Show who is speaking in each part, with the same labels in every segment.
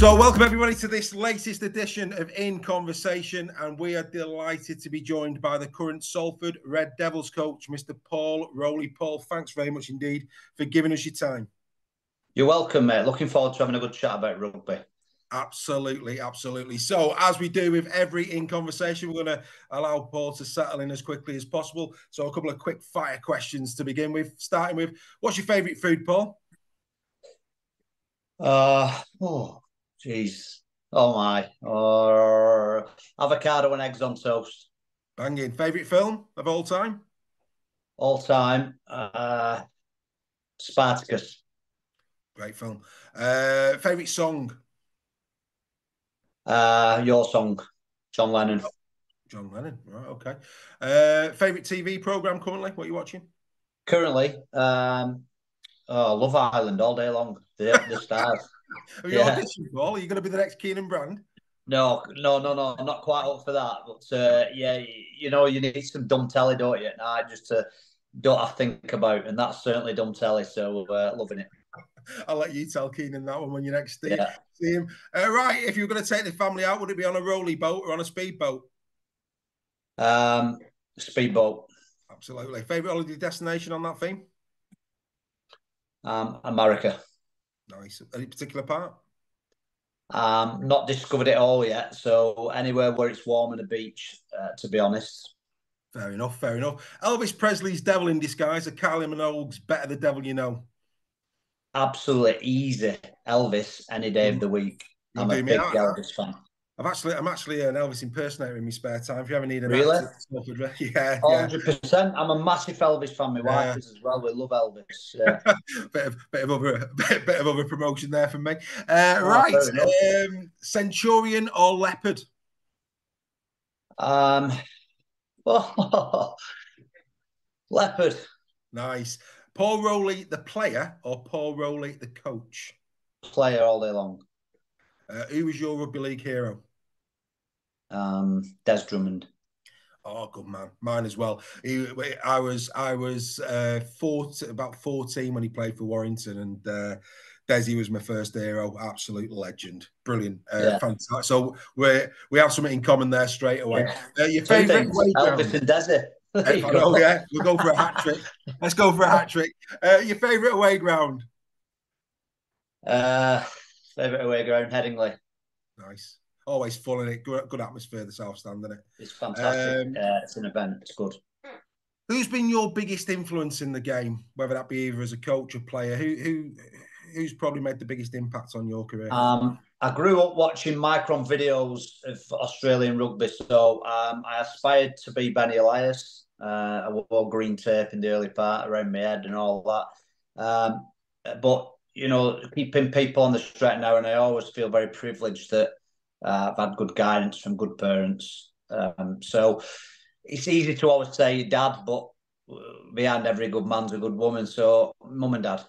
Speaker 1: So welcome everybody to this latest edition of In Conversation, and we are delighted to be joined by the current Salford Red Devils coach, Mr. Paul Rowley. Paul, thanks very much indeed for giving us your time.
Speaker 2: You're welcome, mate. Looking forward to having a good chat about rugby.
Speaker 1: Absolutely, absolutely. So as we do with every In Conversation, we're going to allow Paul to settle in as quickly as possible. So a couple of quick fire questions to begin with, starting with, what's your favourite food, Paul?
Speaker 2: Jeez. Oh my. Or avocado and eggs on toast.
Speaker 1: Banging. Favourite film of all time?
Speaker 2: All time. Spartacus.
Speaker 1: Great film. Favourite song?
Speaker 2: Your Song. John Lennon.
Speaker 1: Oh, John Lennon. Right, okay. Favourite TV programme currently? What are you watching?
Speaker 2: Currently, Love Island all day long. The stars.
Speaker 1: Have you auditioned, Paul? Are you going to be the next Keenan Brand?
Speaker 2: No. I'm not quite up for that. But you need some dumb telly, don't you, at night, just to don't have to think about. And that's certainly dumb telly. So loving it.
Speaker 1: I'll let you tell Keenan that one when you next see him. Right, if you were going to take the family out, would it be on a rolly boat or on a speedboat?
Speaker 2: Speedboat.
Speaker 1: Absolutely. Favourite holiday destination on that theme?
Speaker 2: America.
Speaker 1: Nice. Any particular part?
Speaker 2: Not discovered it all yet, so anywhere where it's warm and a beach, to be honest.
Speaker 1: Fair enough, fair enough. Elvis Presley's Devil in Disguise or Kylie Minogue's Better the Devil You Know?
Speaker 2: Absolutely easy. Elvis any day of the week. I'm a big Elvis fan.
Speaker 1: I'm actually an Elvis impersonator in my spare time. If you ever need an
Speaker 2: really?
Speaker 1: Yeah.
Speaker 2: 100%. I'm a massive Elvis fan. My wife is as well. We love Elvis. Yeah.
Speaker 1: bit of other promotion there for me. Right. Centurion or Leopard?
Speaker 2: Leopard.
Speaker 1: Nice. Paul Rowley, the player, or Paul Rowley, the coach?
Speaker 2: Player all day long.
Speaker 1: Who was your rugby league hero?
Speaker 2: Des Drummond.
Speaker 1: Oh, good man. Mine as well. I was about 14 when he played for Warrington, and Desi was my first hero. Absolute legend. Brilliant. Fantastic. So we have something in common there straight away.
Speaker 2: Yeah.
Speaker 1: Your favourite
Speaker 2: Elvis and Desi.
Speaker 1: Oh, yeah. We'll go for a hat trick. Let's go for a hat trick. Your favourite away ground?
Speaker 2: Favourite away ground, Headingley.
Speaker 1: Nice. Always full in it. Good atmosphere, the South Stand, isn't it?
Speaker 2: It's fantastic. It's an event. It's good.
Speaker 1: Who's been your biggest influence in the game, whether that be either as a coach or player? Who's probably made the biggest impact on your career?
Speaker 2: I grew up watching micron videos of Australian rugby, so I aspired to be Benny Elias. I wore green tape in the early part around my head and all that. But keeping people on the straight and narrow, and I always feel very privileged that I've had good guidance from good parents. So it's easy to always say dad, but behind every good man's a good woman. So mum and dad.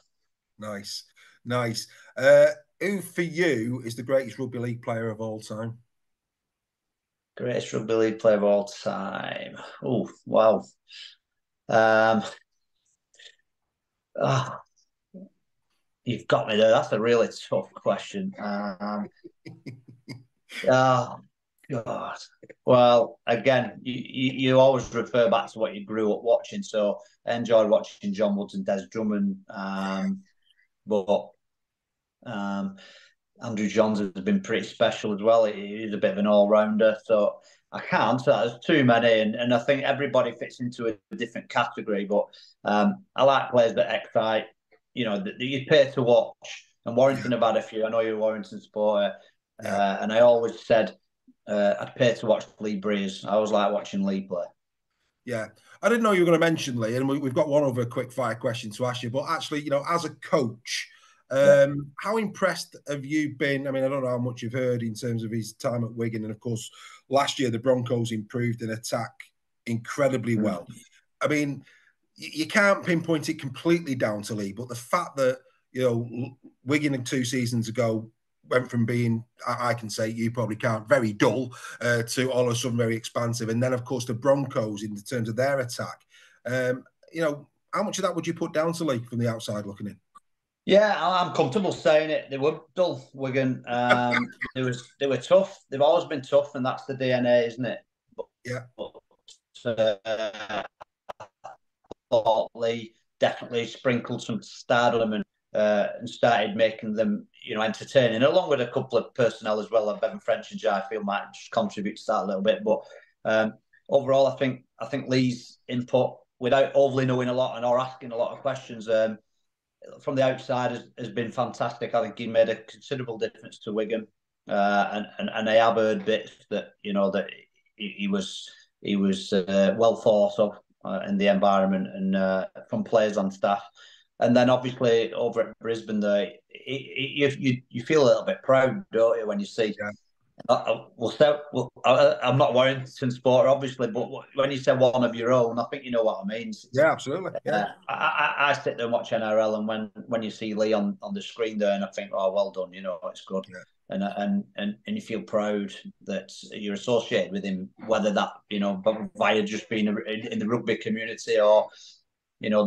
Speaker 1: Nice. Who for you is the greatest rugby league player of all time?
Speaker 2: Greatest rugby league player of all time. Oh, wow. You've got me there. That's a really tough question. Oh, God. Well, again, you always refer back to what you grew up watching. So I enjoyed watching John Woods and Des Drummond. But Andrew Johns has been pretty special as well. He's a bit of an all-rounder. So I can't. There's too many. And I think everybody fits into a different category. But I like players that excite, that you pay to watch. And Warrington have had a few. I know you're a Warrington supporter. And I always said I'd pay to watch Leigh Breeze. I always like watching Leigh play.
Speaker 1: Yeah. I didn't know you were going to mention Leigh, and we've got one other quick fire question to ask you. But actually, as a coach, how impressed have you been? I mean, I don't know how much you've heard in terms of his time at Wigan. And of course, last year, the Broncos improved in attack incredibly well. I mean, you can't pinpoint it completely down to Leigh, but the fact that, Wigan 2 seasons ago went from being, I can say, you probably can't, very dull to all of a sudden very expansive. And then, of course, the Broncos in terms of their attack. How much of that would you put down to Leigh from the outside looking in?
Speaker 2: Yeah, I'm comfortable saying it. They were dull, Wigan. They were tough. They've always been tough, and that's the DNA, isn't it?
Speaker 1: Yeah.
Speaker 2: But, thought Leigh definitely sprinkled some stardom and started making them, entertaining, along with a couple of personnel as well. Like Bevan French and Jai feel might just contribute to that a little bit. But overall, I think Leigh's input, without overly knowing a lot or asking a lot of questions, from the outside has been fantastic. I think he made a considerable difference to Wigan, and I have heard bits that that he was well thought of in the environment and from players and staff. And then obviously over at Brisbane, there you feel a little bit proud, don't you, when you see.
Speaker 1: Yeah.
Speaker 2: I'm not Warrington Sport, obviously, but when you say one of your own, I think you know what I mean.
Speaker 1: Yeah, absolutely. Yeah.
Speaker 2: I sit there and watch NRL, and when you see Leigh on the screen there, and I think, oh, well done, it's good,
Speaker 1: Yeah.
Speaker 2: and you feel proud that you're associated with him, whether that via just being in the rugby community or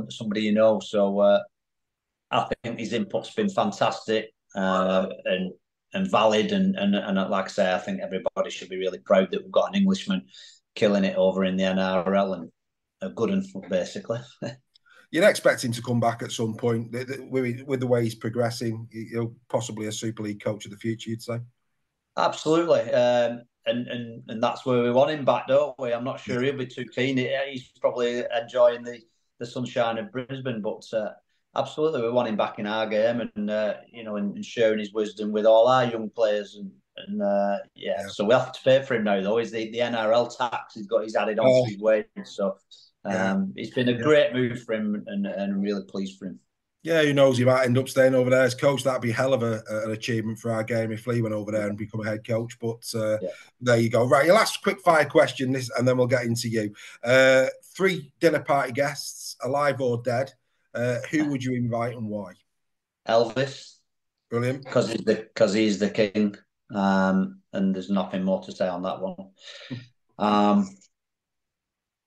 Speaker 2: somebody So I think his input's been fantastic and valid, and like I say, I think everybody should be really proud that we've got an Englishman killing it over in the NRL and a good one, basically.
Speaker 1: You'd expect him to come back at some point with the way he's progressing. He'll possibly a Super League coach of the future, you'd say.
Speaker 2: Absolutely, and that's where we want him back, don't we? I'm not sure he'll be too keen. He's probably enjoying the sunshine of Brisbane, but absolutely, we want him back in our game, and sharing his wisdom with all our young players, and So we have to pay for him now, though. Is the NRL tax he's added onto his wages? So it's been a great move for him, and I'm really pleased for him.
Speaker 1: Yeah, who knows? He might end up staying over there as coach. That'd be hell of an achievement for our game if Leigh went over there and become a head coach. But there you go. Right, your last quick fire question, and then we'll get into you. 3 dinner party guests, alive or dead. Who would you invite and why?
Speaker 2: Elvis.
Speaker 1: Brilliant.
Speaker 2: Because he's the king, and there's nothing more to say on that one.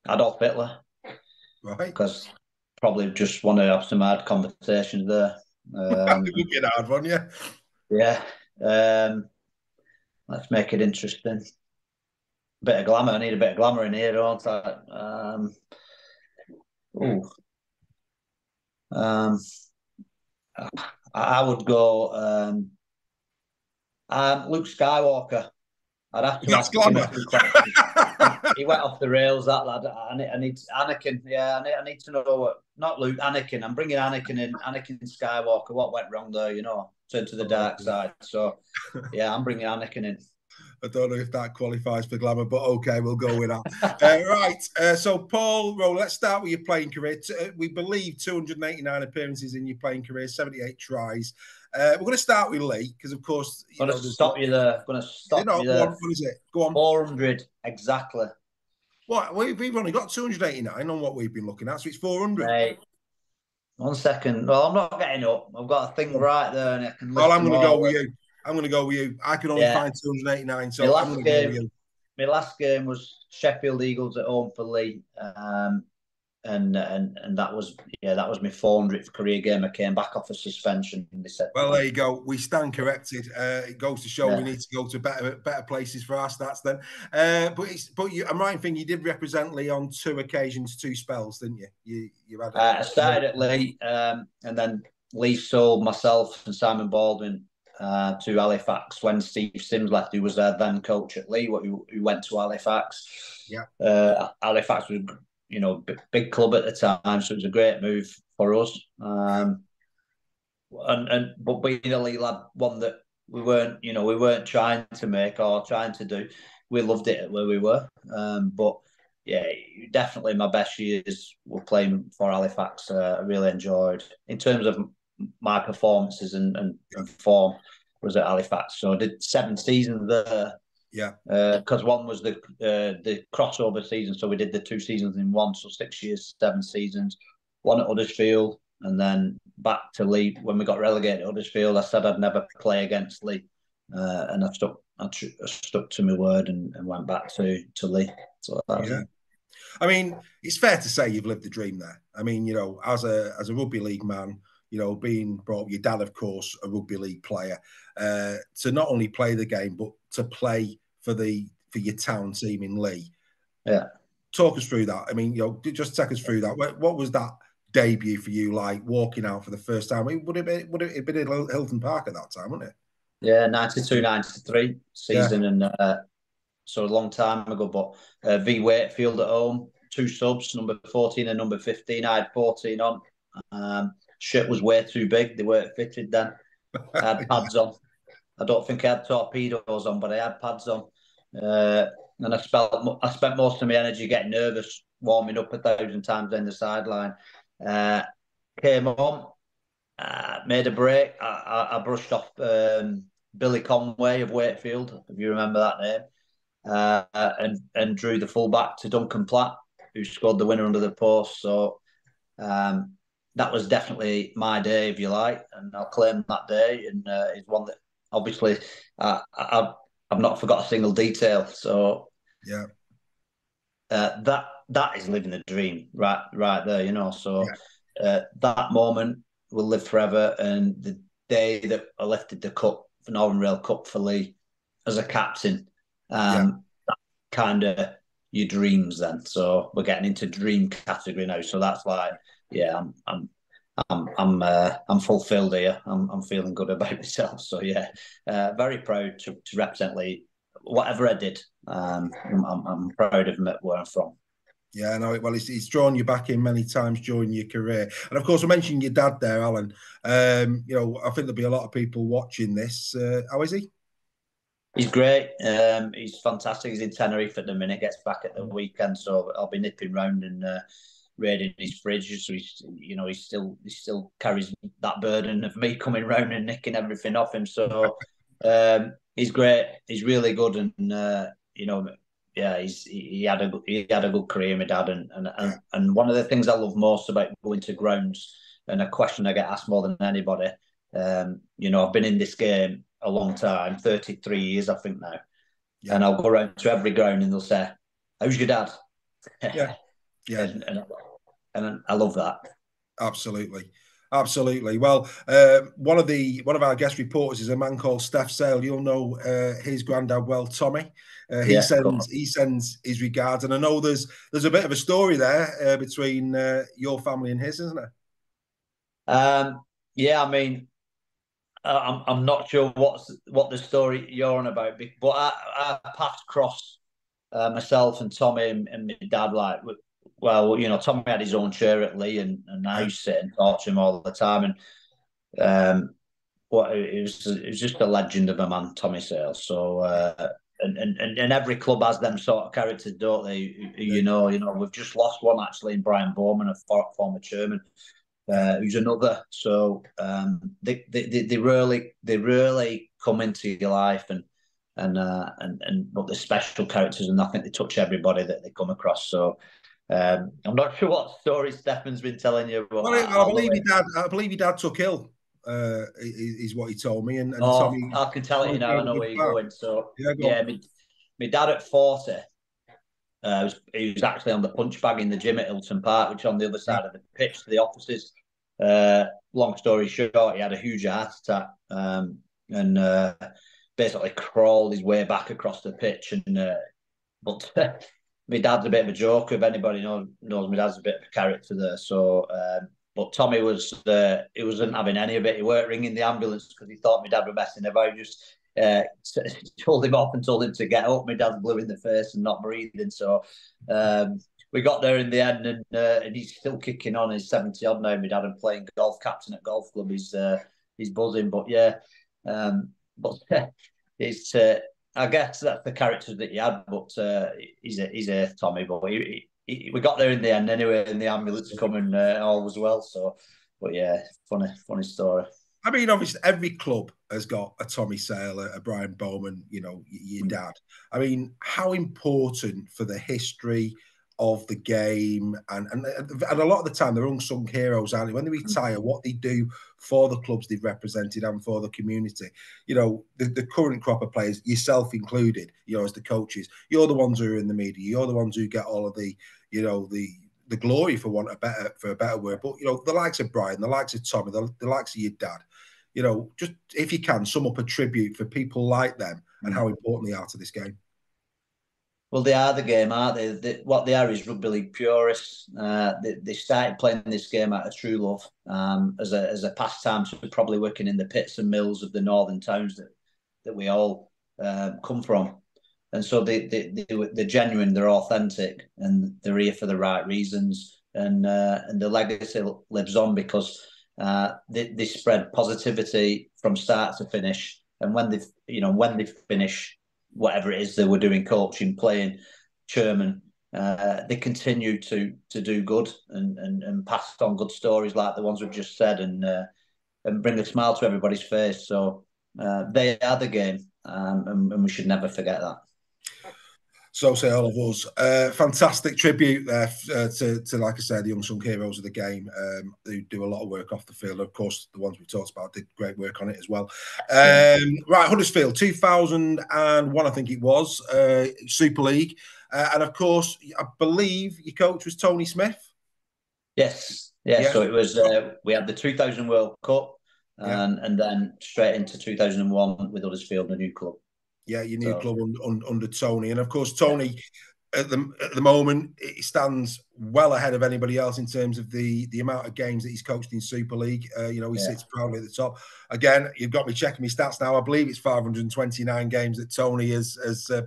Speaker 2: Adolf Hitler.
Speaker 1: Right.
Speaker 2: Because probably just want to have some hard conversations there.
Speaker 1: It would be an hard one, yeah.
Speaker 2: Yeah. Let's make it interesting. Bit of glamour. I need a bit of glamour in here, don't I? I would go Luke Skywalker. I'd have to ask him a few questions. He went off the rails, that lad. I need Anakin. Yeah, I need to know what. Not Luke, Anakin. I'm bringing Anakin in. Anakin Skywalker. What went wrong there? Turn to the dark side. So, yeah, I'm bringing Anakin in.
Speaker 1: I don't know if that qualifies for glamour, but okay, we'll go with that. Right. So, Paul Rowley, let's start with your playing career. We believe 289 appearances in your playing career, 78 tries. We're going to start with Leigh because, of course,
Speaker 2: I'm going to stop you there. What
Speaker 1: is it? Go on.
Speaker 2: 400 exactly.
Speaker 1: What? We've only got 289 on what we've been looking at, so it's 400.
Speaker 2: Right. 1 second. Well, I'm not getting up. I've got a thing right there, and I can.
Speaker 1: Well, I'm going to go with you. I can only find 289, so I'm going to go with you.
Speaker 2: My last game was Sheffield Eagles at home for Leigh, and that was my 400th career game. I came back off a suspension. And they said,
Speaker 1: well, there you go. We stand corrected. It goes to show we need to go to better places for our stats then. I'm right in thinking you did represent Leigh on 2 occasions, 2 spells, didn't you? You had.
Speaker 2: I started at Leigh, and then Leigh sold myself and Simon Baldwin to Halifax when Steve Sims left, who was their then coach at Leigh, who went to Halifax.
Speaker 1: Yeah.
Speaker 2: Halifax was, big club at the time, so it was a great move for us. But being a Leigh lad, one that we weren't trying to make or trying to do. We loved it where we were. But yeah, definitely my best years were playing for Halifax. I really enjoyed in terms of my performances and form was at Halifax. So I did 7 seasons there.
Speaker 1: Yeah.
Speaker 2: Because one was the crossover season, so we did the 2 seasons in one, so 6 years, 7 seasons. One at Huddersfield, and then back to Leigh. When we got relegated at Huddersfield, I said I'd never play against Leigh, and I stuck to my word and went back to Leigh. So that was it.
Speaker 1: I mean, it's fair to say you've lived the dream there. I mean, as a rugby league man, you know, being brought, your dad, of course, a rugby league player, to not only play the game, but to play for your town team in Leigh.
Speaker 2: Yeah.
Speaker 1: Talk us through that. I mean, you know, just take us through that. What was that debut for you like, walking out for the first time? I mean, would it have been in Hilton Park at that time, wouldn't it?
Speaker 2: Yeah, 92, 93 season, and so a long time ago. But V Wakefield at home, 2 subs, number 14 and number 15. I had 14 on. Shirt was way too big. They weren't fitted then. I had pads on. I don't think I had torpedoes on, but I had pads on. And I spent most of my energy getting nervous, warming up 1,000 times down the sideline. Came home, made a break. I brushed off Billy Conway of Wakefield, if you remember that name, and drew the fullback to Duncan Platt, who scored the winner under the post. So that was definitely my day, if you like, and I'll claim that day. And it's one that obviously I've not forgot a single detail. So
Speaker 1: yeah,
Speaker 2: that is living the dream, right there, you know. So that moment will live forever. And the day that I lifted the cup, the Northern Rail Cup for Leigh as a captain, that kind of your dreams then. So we're getting into dream category now. So that's like, yeah, I'm fulfilled here. I'm feeling good about myself. So yeah, very proud to represent Leigh. Whatever I did, I'm proud of where I'm from.
Speaker 1: Yeah, no, well, it's drawn you back in many times during your career. And of course, I mentioned your dad there, Alan. You know, I think there'll be a lot of people watching this. How is he?
Speaker 2: He's great. He's fantastic. He's in Tenerife at the minute. Gets back at the weekend, so I'll be nipping round and raiding his fridge. So he still carries that burden of me coming round and nicking everything off him. So he's great. He's really good, and yeah, he had a good career, my dad. And one of the things I love most about going to grounds, and a question I get asked more than anybody, I've been in this game a long time, 33 years, I think now. Yeah. And I'll go around to every ground and they'll say, "How's your dad?"
Speaker 1: Yeah.
Speaker 2: And I love that.
Speaker 1: Absolutely. Well, one of our guest reporters is a man called Steph Sale. You'll know his granddad well, Tommy. He sends his regards, and I know there's a bit of a story there between your family and his, isn't there?
Speaker 2: Yeah, I mean, I'm not sure what the story you're on about, but I passed across myself and Tommy and my dad, like, well, Tommy had his own chair at Leigh, and I used to sit and talk to him all the time, and it was just a legend of a man, Tommy Sales. So and every club has them sort of characters, don't they? We've just lost one actually in Brian Bowman, a former chairman. Who's another? So they really come into your life, but they're special characters, and I think they touch everybody that they come across. So I'm not sure what story Stefan's been telling you, but
Speaker 1: I believe your dad took ill. Is what he told me, and Tommy,
Speaker 2: I can tell you now. I know where you're going. So my dad at 40. He was actually on the punch bag in the gym at Hilton Park, which is on the other side of the pitch to the offices. Long story short, he had a huge heart attack and basically crawled his way back across the pitch. But my dad's a bit of a joker. If anybody knows my dad's a bit of a character there. So, but Tommy he wasn't having any of it. He weren't ringing the ambulance because he thought my dad was messing about. Just told him off and told him to get up. My dad's blue in the face and not breathing. So we got there in the end, and he's still kicking on. He's 70 odd now. My dad and playing golf, captain at golf club. He's buzzing. But yeah, it's I guess that's the characters that you had. But he's a Tommy. But we got there in the end anyway, and the ambulance coming all was well. So, but yeah, funny story.
Speaker 1: I mean, obviously, every club has got a Tommy Sale, a Brian Bowman, your dad. I mean, how important for the history of the game, and a lot of the time they're unsung heroes, aren't they? When they retire, what they do for the clubs they've represented and for the community. The current crop of players, yourself included, as the coaches, you're the ones who are in the media, you're the ones who get all of the the glory, for want of a better word. But the likes of Brian, the likes of Tommy, the likes of your dad. Just if you can sum up a tribute for people like them and how important they are to this game.
Speaker 2: Well, they are the game, aren't they? What they are is rugby league purists. They started playing this game out of true love, as a pastime, so probably working in the pits and mills of the northern towns that we all come from. And so they're genuine, they're authentic, and they're here for the right reasons. And the legacy lives on because they spread positivity from start to finish. And when they finish whatever it is they were doing, coaching, playing, chairman, they continue to do good and pass on good stories like the ones we've just said, and bring a smile to everybody's face. So they are the game, and we should never forget that.
Speaker 1: So say all of us. Fantastic tribute there to, like I said, the unsung heroes of the game, who do a lot of work off the field. Of course, the ones we talked about did great work on it as well. Right, Huddersfield, 2001, I think it was, Super League. And of course, I believe your coach was Tony Smith.
Speaker 2: Yes. Yeah. So it was, we had the 2000 World Cup and then straight into 2001 with Huddersfield, a new club.
Speaker 1: Yeah, your new club under Tony. And of course, Tony, at the moment, he stands well ahead of anybody else in terms of the amount of games that he's coached in Super League. He sits proudly at the top. Again, you've got me checking my stats now. I believe it's 529 games that Tony has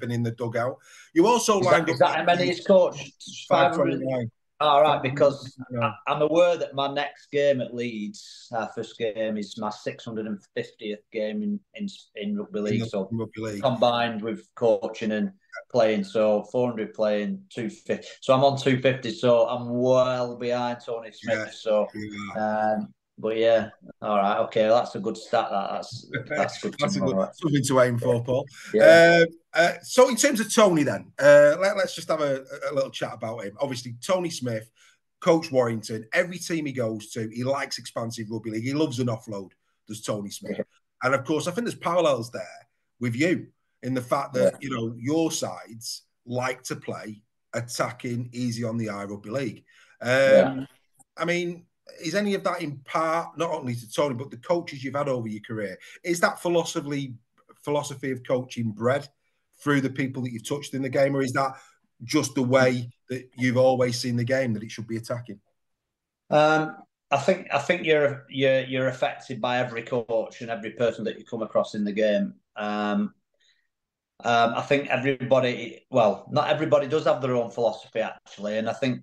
Speaker 1: been in the dugout. You also lined up...
Speaker 2: Is that how many he's coached?
Speaker 1: 529.
Speaker 2: All right, because I'm aware that my next game at Leeds, our first game, is my 650th game in rugby league. So
Speaker 1: rugby league,
Speaker 2: combined with coaching and playing, so 400 playing, 250. So I'm on 250. So I'm well behind Tony Smith. But yeah, all right, okay, that's a good stat. That's good.
Speaker 1: That's something to aim for, Paul.
Speaker 2: Yeah.
Speaker 1: So in terms of Tony, then let's just have a little chat about him. Obviously, Tony Smith, Coach Warrington. Every team he goes to, he likes expansive rugby league. He loves an offload. Does Tony Smith? And of course, I think there's parallels there with you in the fact that your sides like to play attacking, easy on the eye rugby league. I mean, is any of that in part, not only to Tony, but the coaches you've had over your career? Is that philosophy of coaching bred through the people that you've touched in the game, or is that just the way that you've always seen the game, that it should be attacking?
Speaker 2: I think you're affected by every coach and every person that you come across in the game. I think everybody, well, not everybody does have their own philosophy actually, and I think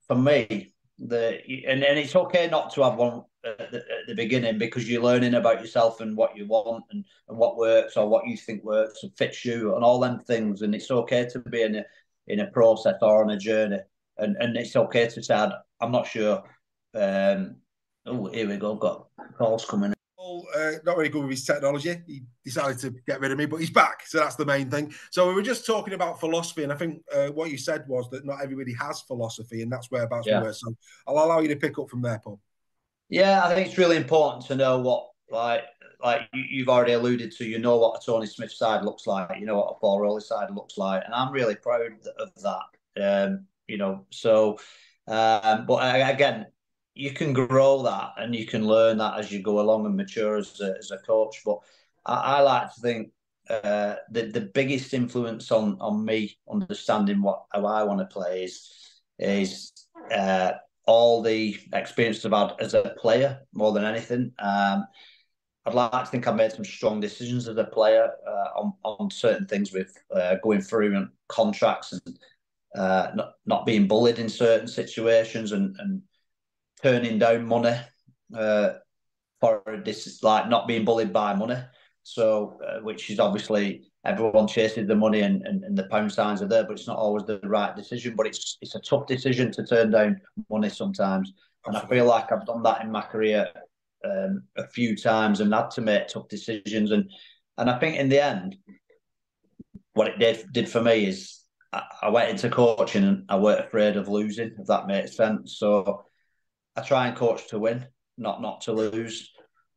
Speaker 2: for me, and it's okay not to have one at the beginning, because you're learning about yourself and what you want and what works or what you think works and fits you and all them things, and it's okay to be in a process or on a journey, and it's okay to say I'm not sure. Here we go, got calls coming in.
Speaker 1: Not very good with his technology. He decided to get rid of me, but he's back, so that's the main thing. So we were just talking about philosophy, and I think what you said was that not everybody has philosophy, and that's whereabouts we were. So I'll allow you to pick up from there, Paul.
Speaker 2: Yeah, I think it's really important to know what, like you've already alluded to, what a Tony Smith side looks like, what a Paul Rowley side looks like, and I'm really proud of that. But again, you can grow that and you can learn that as you go along and mature as a coach. But I like to think the biggest influence on me understanding how I want to play is all the experience I've had as a player more than anything. I'd like to think I've made some strong decisions as a player on certain things with going through and contracts and not being bullied in certain situations and turning down money for this, like not being bullied by money. So, which is obviously everyone chases the money and the pound signs are there, but it's not always the right decision. But it's a tough decision to turn down money sometimes. And I feel like I've done that in my career a few times and had to make tough decisions. And I think in the end, what it did for me is I went into coaching and I weren't afraid of losing, if that makes sense. So I try and coach to win, not to lose.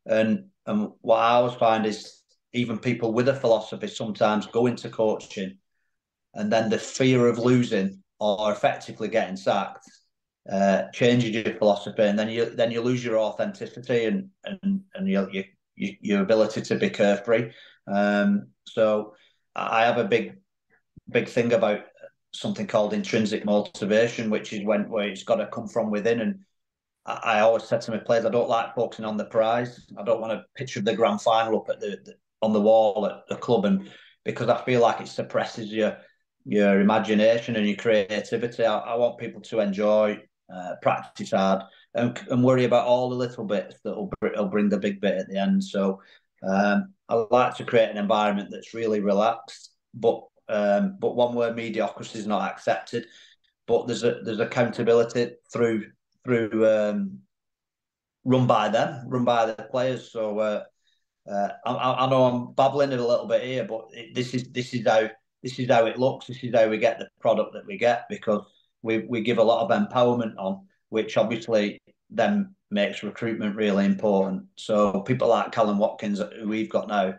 Speaker 2: And what I always find is even people with a philosophy sometimes go into coaching and then the fear of losing or effectively getting sacked changes your philosophy, and then you lose your authenticity and your ability to be carefree. So I have a big thing about something called intrinsic motivation, which is where it's got to come from within. And I always said to my players, I don't like focusing on the prize. I don't want to picture the grand final up at on the wall at the club, and because I feel like it suppresses your imagination and your creativity. I want people to enjoy, practice hard, and worry about all the little bits that'll bring the big bit at the end. So I like to create an environment that's really relaxed, but one where mediocrity is not accepted. But there's accountability through run by them, run by the players. So I know I'm babbling it a little bit here, but this is how it looks. This is how we get the product that we get, because we give a lot of empowerment on, which obviously then makes recruitment really important. So people like Callum Watkins, who we've got now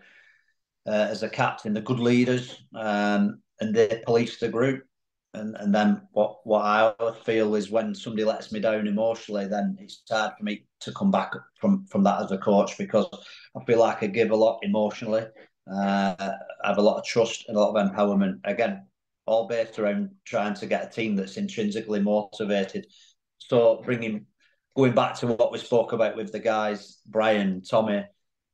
Speaker 2: as a captain, they're good leaders, and they police the group. And then what I always feel is when somebody lets me down emotionally, then it's hard for me to come back from that as a coach, because I feel like I give a lot emotionally. I have a lot of trust and a lot of empowerment. Again, all based around trying to get a team that's intrinsically motivated. So going back to what we spoke about with the guys, Brian, Tommy,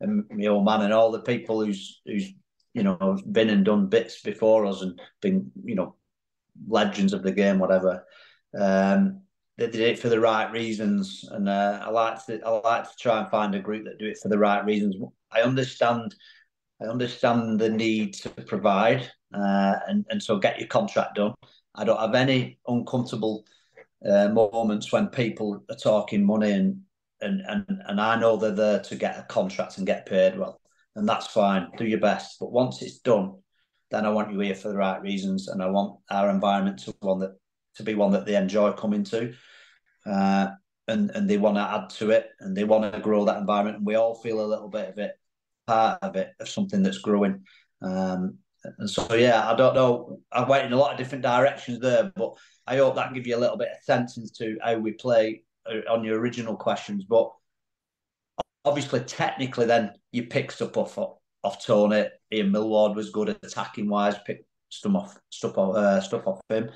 Speaker 2: and my old man, and all the people who's been and done bits before us and been legends of the game, whatever. They did it for the right reasons, and I like to try and find a group that do it for the right reasons. I understand the need to provide, and so get your contract done. I don't have any uncomfortable moments when people are talking money, and I know they're there to get a contract and get paid well, and that's fine. Do your best, but once it's done, then I want you here for the right reasons, and I want our environment to be one that they enjoy coming to, and they want to add to it, and they want to grow that environment, and we all feel a little bit of it, part of it, of something that's growing. And so, yeah, I don't know. I went in a lot of different directions there, but I hope that give you a little bit of sense into how we play on your original questions. But obviously, technically, then you pick stuff off Tony. Ian Millward was good at attacking wise, picked stuff off him.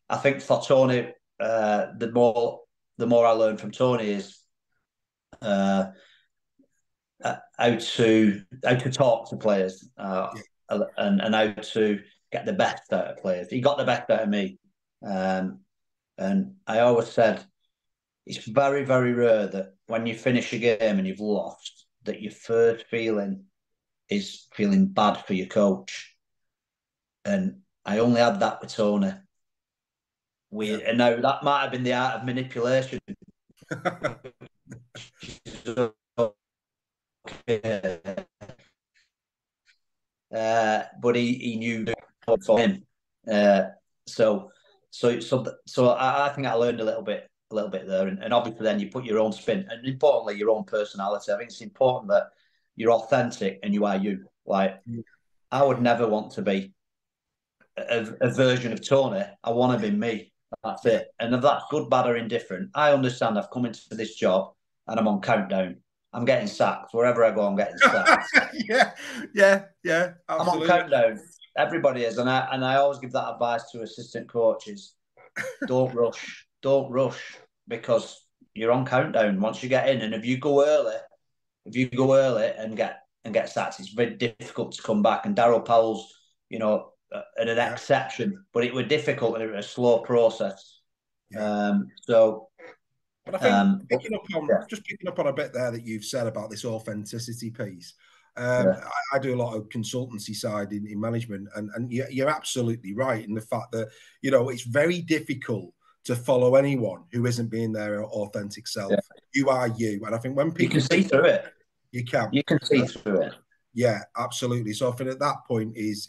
Speaker 2: I think for Tony, the more I learned from Tony is how to talk to players, and how to get the best out of players. He got the best out of me, and I always said it's very, very rare that when you finish a game and you've lost, that your first feeling is feeling bad for your coach. And I only had that with Tony. And now that might have been the art of manipulation. But he knew for him. So I think I learned a little bit there, and obviously then you put your own spin, and importantly your own personality. I think it's important that you're authentic and you are you. Like, I would never want to be a version of Tony. I want to be me. That's it. And if that's good, bad, or indifferent, I understand. I've come into this job and I'm on countdown. I'm getting sacked wherever I go. I'm getting sacked.
Speaker 1: yeah. Absolutely.
Speaker 2: I'm on countdown. Everybody is, and I always give that advice to assistant coaches: don't rush, because you're on countdown. Once you get in, and if you go early and get sacked, it's very difficult to come back. And Darryl Powell's, an exception, but it was difficult and it was a slow process.
Speaker 1: But I think picking up on a bit there that you've said about this authenticity piece. I do a lot of consultancy side in management, and you're absolutely right in the fact that it's very difficult to follow anyone who isn't being their authentic self. Yeah. You are you, and I think when people
Speaker 2: you can see through it,
Speaker 1: you can see through it. Yeah, absolutely. So I think at that point is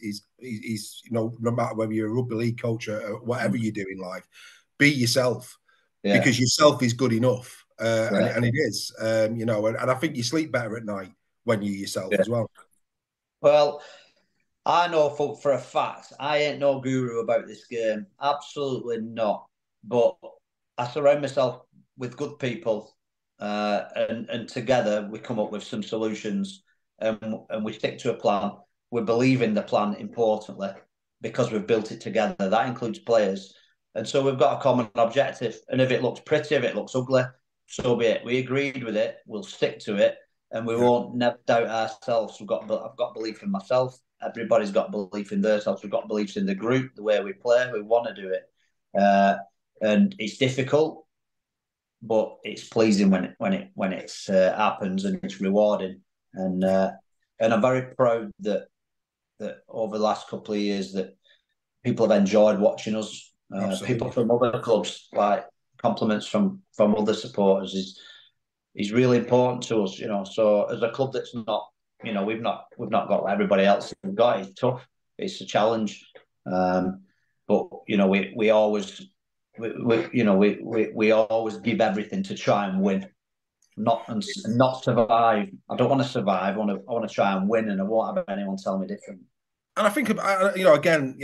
Speaker 1: no matter whether you're a rugby league coach or whatever you do in life, be yourself, because yourself is good enough, and it is, and I think you sleep better at night when you're yourself as well.
Speaker 2: Well, I know for a fact I ain't no guru about this game, absolutely not. But I surround myself with good people, and together we come up with some solutions, and we stick to a plan. We believe in the plan, importantly, because we've built it together. That includes players, and so we've got a common objective. And if it looks pretty, if it looks ugly, so be it. We agreed with it. We'll stick to it, and we won't never doubt ourselves. I've got belief in myself. Everybody's got belief in themselves. We've got beliefs in the group, the way we play. We want to do it. And it's difficult, but it's pleasing when it happens, and it's rewarding. And I'm very proud that over the last couple of years that people have enjoyed watching us. People from other clubs, like compliments from other supporters, is really important to us. So as a club that's not, we've not got what everybody else has got. It's tough. It's a challenge. But we always we always give everything to try and win, not survive. I don't want to survive. I want to try and win, and I won't have anyone tell me different.
Speaker 1: And I think, again,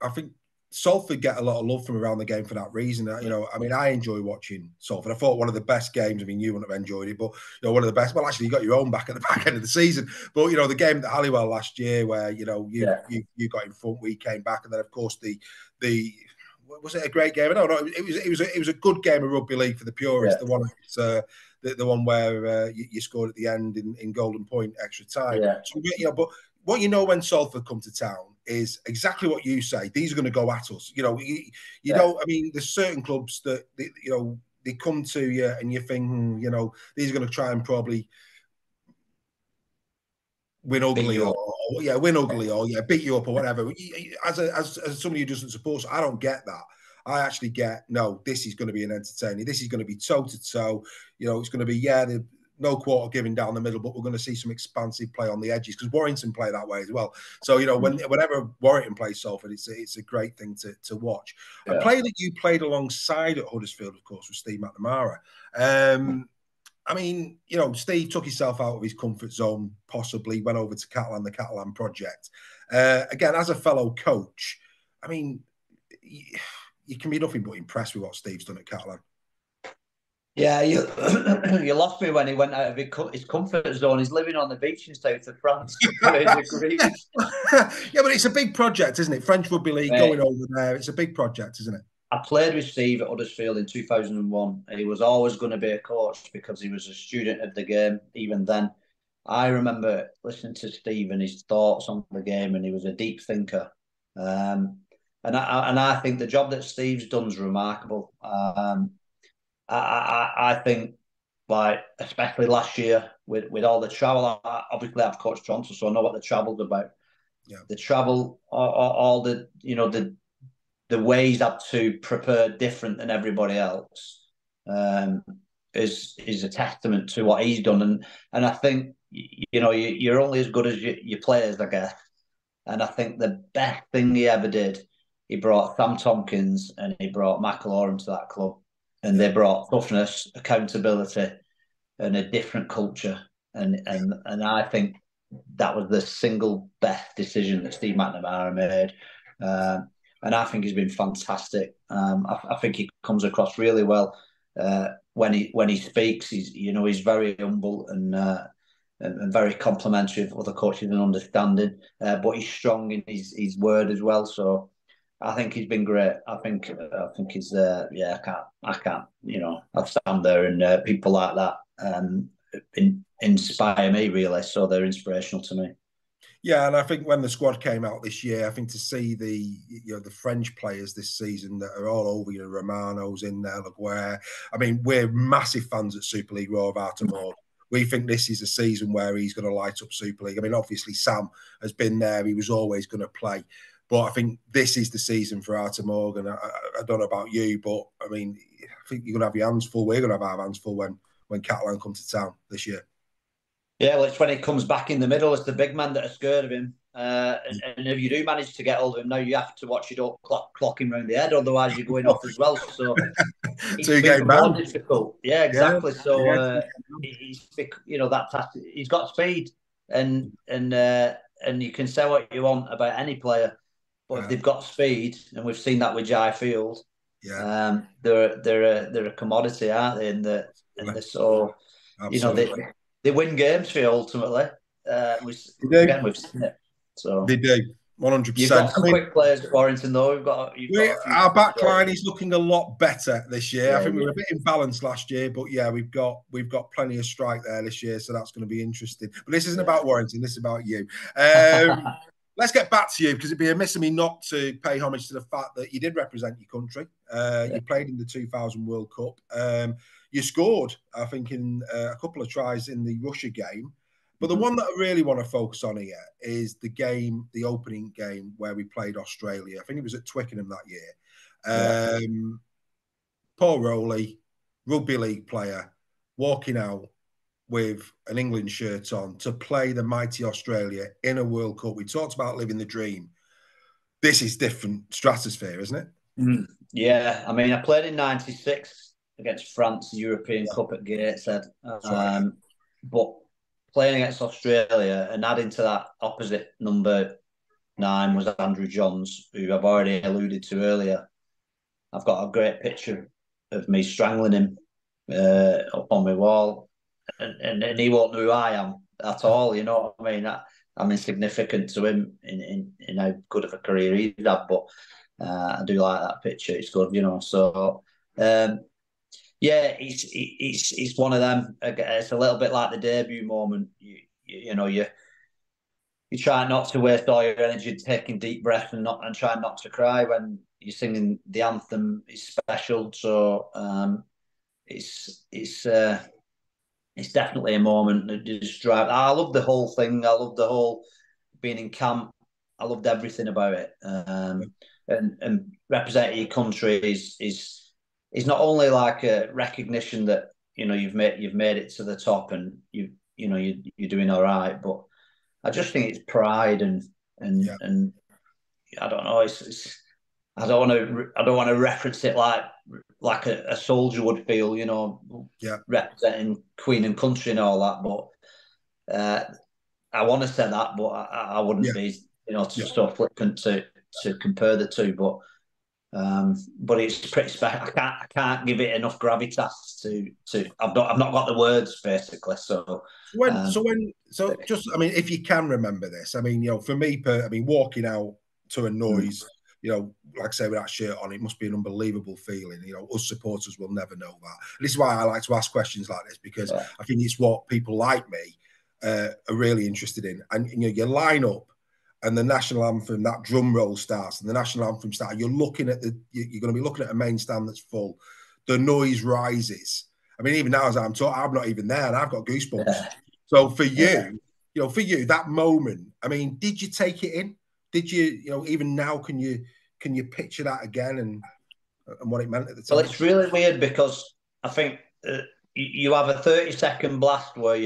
Speaker 1: I think Salford get a lot of love from around the game for that reason. I mean, I enjoy watching Salford. I thought one of the best games. I mean, you wouldn't have enjoyed it, but one of the best. Well, actually, you got your own back at the back end of the season. But the game at Halliwell last year, where you got in front, we came back, and then of course the was it a great game? No, it was a good game of rugby league for the purists. Yeah. The one where you scored at the end in Golden Point extra time.
Speaker 2: Yeah.
Speaker 1: So, but what when Salford come to town is exactly what you say. These are going to go at us. You don't. I mean, there's certain clubs that they come to you and you think, these are going to try and probably win ugly or beat you up or whatever. As somebody who doesn't support, I don't get that. I actually get, no, this is going to be an entertaining. This is going to be toe to toe. It's going to be, no quarter giving down the middle, but we're going to see some expansive play on the edges because Warrington play that way as well. So, whenever Warrington plays Salford, it's a great thing to watch. Yeah. A player that you played alongside at Huddersfield, of course, was Steve McNamara. I mean, Steve took himself out of his comfort zone, possibly went over to Catalan, the Catalan project. Again, as a fellow coach, I mean, you can be nothing but impressed with what Steve's done at Catalan.
Speaker 2: Yeah, you lost me when he went out of his comfort zone. He's living on the beach in south of France.
Speaker 1: Yeah, but it's a big project, isn't it? French Rugby League going over there. It's a big project, isn't it?
Speaker 2: I played with Steve at Huddersfield in 2001. He was always going to be a coach because he was a student of the game, even then. I remember listening to Steve and his thoughts on the game, and he was a deep thinker. And I think the job that Steve's done is remarkable. I think, like, especially last year with all the travel, obviously I've coached Toronto, so I know what the travel's about. Yeah. The travel, all the the ways up to prepare different than everybody else is a testament to what he's done. And I think, you're only as good as your players, I guess. And I think the best thing he ever did, he brought Sam Tompkins and he brought McElaurin to that club. And they brought toughness, accountability, and a different culture. And I think that was the single best decision that Steve McNamara made. And I think he's been fantastic. I think he comes across really well when he speaks. He's very humble and very complimentary of other coaches and understanding. But he's strong in his word as well. So I think he's been great. I think he's I can't. I stand there and people like that inspire me really. So they're inspirational to me.
Speaker 1: Yeah, and I think when the squad came out this year, I think to see the French players this season that are all over, Romano's in there, Laguerre. I mean, we're massive fans at Super League Raw of Artemore. We think this is a season where he's going to light up Super League. I mean, obviously Sam has been there; he was always going to play. But I think this is the season for Artemore. And I don't know about you, but I mean, I think you're going to have your hands full. We're going to have our hands full when Catalan come to town this year.
Speaker 2: Yeah, well, it's when he comes back in the middle. It's the big man that are scared of him. And if you do manage to get hold of him, now you have to watch it all clock him round the head, otherwise you're going off as well. So
Speaker 1: you get
Speaker 2: more difficult. Yeah, exactly. Yeah. So he's he's got speed, and you can say what you want about any player, but if they've got speed, and we've seen that with Jai Field,
Speaker 1: Yeah.
Speaker 2: They're a commodity, aren't they? And they're so, you know,
Speaker 1: Absolutely.
Speaker 2: they win games for you ultimately.
Speaker 1: They do.
Speaker 2: Again, we've seen it. So
Speaker 1: They do.
Speaker 2: you've
Speaker 1: 100%.
Speaker 2: got
Speaker 1: I
Speaker 2: some
Speaker 1: mean,
Speaker 2: quick players at Warrington, though. You've got a few
Speaker 1: our
Speaker 2: quick
Speaker 1: back
Speaker 2: players.
Speaker 1: line is looking a lot better this year. I
Speaker 2: Yeah,
Speaker 1: think we
Speaker 2: yeah.
Speaker 1: were a bit imbalanced last year, but yeah, we've got plenty of strike there this year, so that's going to be interesting. But this isn't about Warrington, this is about you. Let's get back to you, because it'd be amiss of me not to pay homage to the fact that you did represent your country. You played in the 2000 World Cup. You scored, I think, in a couple of tries in the Russia game. But the one that I really want to focus on here is the game, the opening game where we played Australia. I think it was at Twickenham that year. Paul Rowley, rugby league player, walking out with an England shirt on to play the mighty Australia in a World Cup. We talked about living the dream. This is different stratosphere, isn't it?
Speaker 2: Yeah, I mean, I played in '96 against France, the European Cup at Gateshead.
Speaker 1: That's right. Yeah.
Speaker 2: But playing against Australia and adding to that opposite number 9 was Andrew Johns, who I've already alluded to earlier. I've got a great picture of me strangling him up on my wall, and he won't know who I am at all. You know what I mean? I'm insignificant to him in how good of a career he's had, but I do like that picture. It's good, you know. So yeah, it's one of them. It's a little bit like the debut moment. You know you try not to waste all your energy taking deep breaths and try not to cry when you're singing the anthem. It's special. So it's definitely a moment that just drive. I love the whole thing. I love the whole being in camp. I loved everything about it. And representing your country is not only like a recognition that you've made it to the top and you're doing all right, but I just think it's pride and I don't know. I don't want to reference it like a soldier would feel, representing Queen and country and all that. But I want to say that, but I wouldn't be, so flippant to compare the two. But it's pretty special. I can't give it enough gravitas to. I've not got the words basically. So
Speaker 1: just, I mean, if you can remember this, I mean, for me, walking out to a noise, like I say, with that shirt on, it must be an unbelievable feeling. Us supporters will never know that. And this is why I like to ask questions like this, because I think it's what people like me are really interested in. And you line up, and the national anthem, that drum roll starts, and the national anthem starts. You're looking at you're going to be looking at a main stand that's full. The noise rises. I mean, even now as I'm talking, I'm not even there, and I've got goosebumps. Yeah. So for you, that moment, I mean, did you take it in? Did you, even now, can you picture that again and what it meant at the time?
Speaker 2: Well, it's really weird because I think you have a 30-second blast where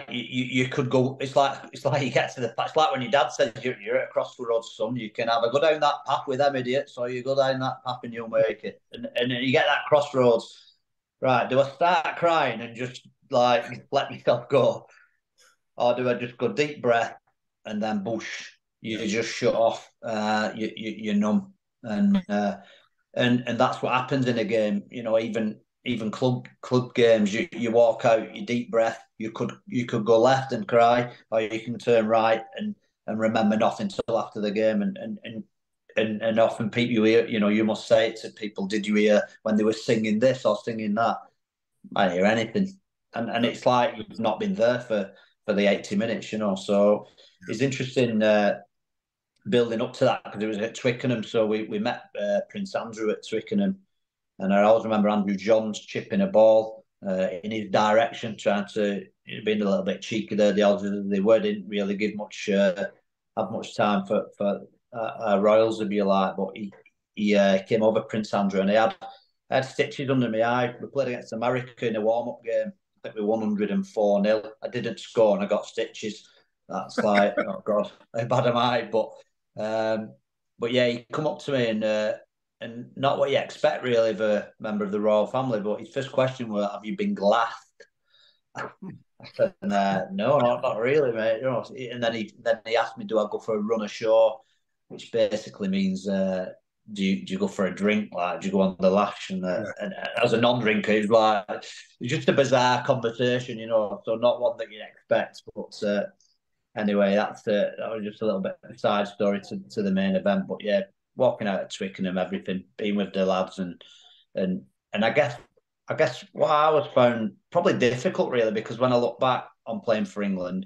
Speaker 2: you could go. It's like you get to it's like when your dad says you're at a crossroads, son. You can either go down that path with them idiots, or you go down that path and you'll make it. And you get that crossroads. Right? Do I start crying and just like let myself go, or do I just go deep breath and then boosh? You just shut off. You're numb, and that's what happens in a game. Even club games, you walk out, you deep breath. You could go left and cry, or you can turn right and remember nothing until after the game. And often people you must say it to people. Did you hear when they were singing this or singing that? I didn't hear anything, and it's like you've not been there for the 80 minutes. So it's interesting. Building up to that because it was at Twickenham, so we met Prince Andrew at Twickenham, and I always remember Andrew Johns chipping a ball in his direction, trying to being a little bit cheeky there. The Aussies didn't really give have much time for Royals, if you like, but he came over Prince Andrew, and I had stitches under my eye. We played against America in a warm-up game. I think we won 104-0. I didn't score and I got stitches. That's like, oh God, how bad am I? But yeah, he come up to me and not what you expect really of a member of the royal family. But his first question was, "Have you been glassed?" I said, "No, not really, mate." And then he asked me, "Do I go for a run ashore?" Which basically means, do you go for a drink? Like, do you go on the lash? And
Speaker 1: Yeah.
Speaker 2: as a non-drinker, it's just a bizarre conversation, so not one that you'd expect. But anyway, that was just a little bit of a side story to the main event. But yeah, walking out at Twickenham, everything, being with the lads, and I guess what I was found probably difficult, really, because when I look back on playing for England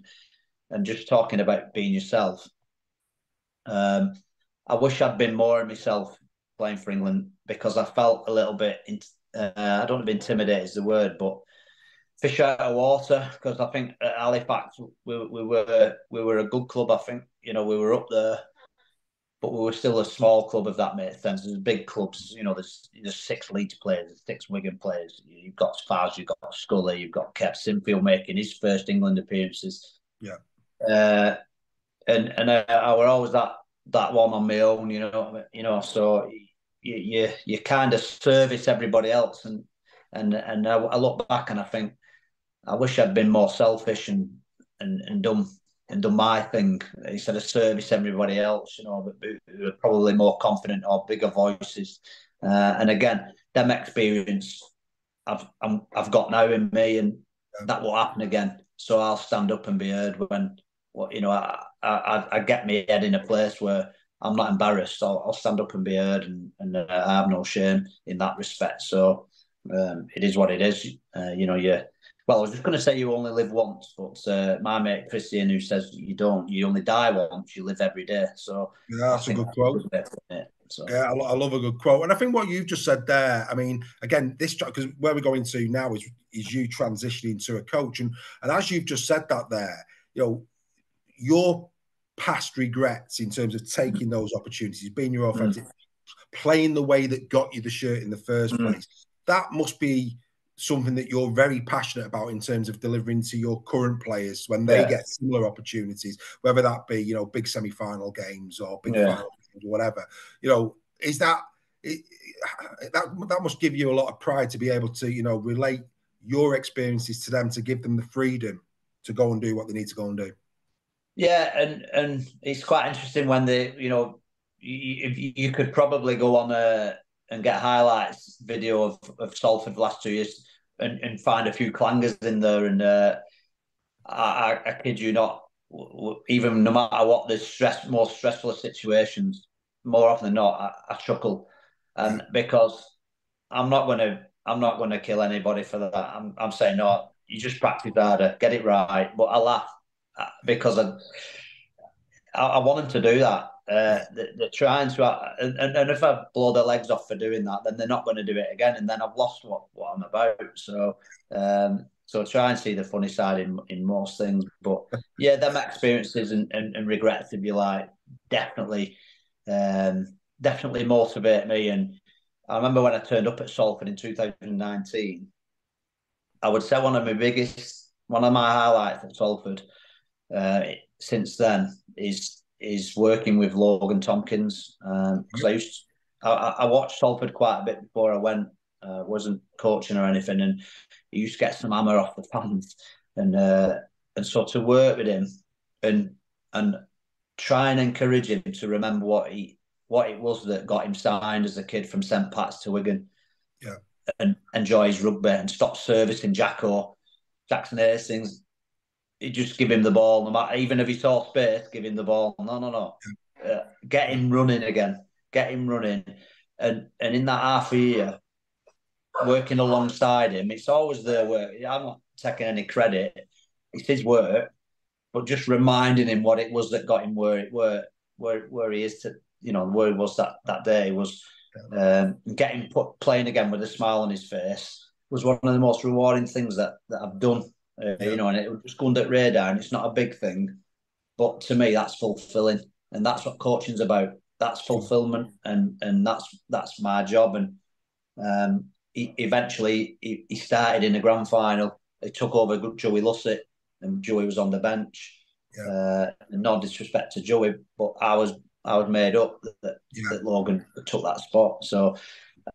Speaker 2: and just talking about being yourself, I wish I'd been more of myself playing for England, because I felt a little bit, I don't know if intimidated is the word, but fish out of water, because I think at Halifax we were a good club. I think we were up there, but we were still a small club, if that makes sense. There's big clubs, there's 6 Leeds players, there's 6 Wigan players. You've got Spaz, you've got Scully, you've got Kev Sinfield making his first England appearances.
Speaker 1: Yeah.
Speaker 2: And I were always that one on my own, So you kind of service everybody else, and I look back and I think I wish I'd been more selfish and done my thing instead of service everybody else, but who are probably more confident or bigger voices. And again, them experience I've got now in me, and that will happen again. So I'll stand up and be heard when I get my head in a place where I'm not embarrassed. I'll stand up and be heard, and I have no shame in that respect. So it is what it is. Well, I was just going to say you only live once, but my mate Christian, who says you don't, you only die once, you live every day. So
Speaker 1: Yeah, that's a good quote.
Speaker 2: So.
Speaker 1: Yeah, I love a good quote. And I think what you've just said there, I mean, again, this, because where we're going to now is you transitioning to a coach. And as you've just said that there, your past regrets in terms of taking those opportunities, being your authentic, playing the way that got you the shirt in the first place, that must be something that you're very passionate about in terms of delivering to your current players when they get similar opportunities, whether that be, big semi-final games or big final games or whatever. Is that must give you a lot of pride to be able to, relate your experiences to them, to give them the freedom to go and do what they need to go and do.
Speaker 2: Yeah, and it's quite interesting when they, you could probably go on and get highlights video of Salford the last 2 years and find a few clangers in there. And I kid you not, even no matter what the more stressful situations, more often than not, I chuckle, and because I'm not going to kill anybody for that. I'm saying, no, you just practice harder, get it right. But I laugh because I want them to do that. They're trying to, and if I blow their legs off for doing that, then they're not going to do it again, and then I've lost what I'm about. So, try and see the funny side in most things. But yeah, them experiences and regrets, if you like, definitely motivate me. And I remember when I turned up at Salford in 2019, I would say one of my highlights at Salford since then is working with Logan Tompkins, because I watched Salford quite a bit before I went. Wasn't coaching or anything, and he used to get some hammer off the fans, and so to work with him and try and encourage him to remember what it was that got him signed as a kid from St Pat's to Wigan, and enjoy his rugby and stop servicing Jackson Hastings. You just give him the ball, no matter, even if he saw space, give him the ball. No. Get him running again. Get him running. And in that half a year, working alongside him, it's always their work. I'm not taking any credit. It's his work, but just reminding him what it was that got him where he is to, where he was that day was getting playing again with a smile on his face was one of the most rewarding things that I've done. And it was just going under radar, and it's not a big thing, but to me that's fulfilling, and that's what coaching's about. That's fulfillment, and that's my job. And eventually he started in the grand final. He took over Joey Lussett, and Joey was on the bench. No disrespect to Joey, but I was made up that Logan took that spot. So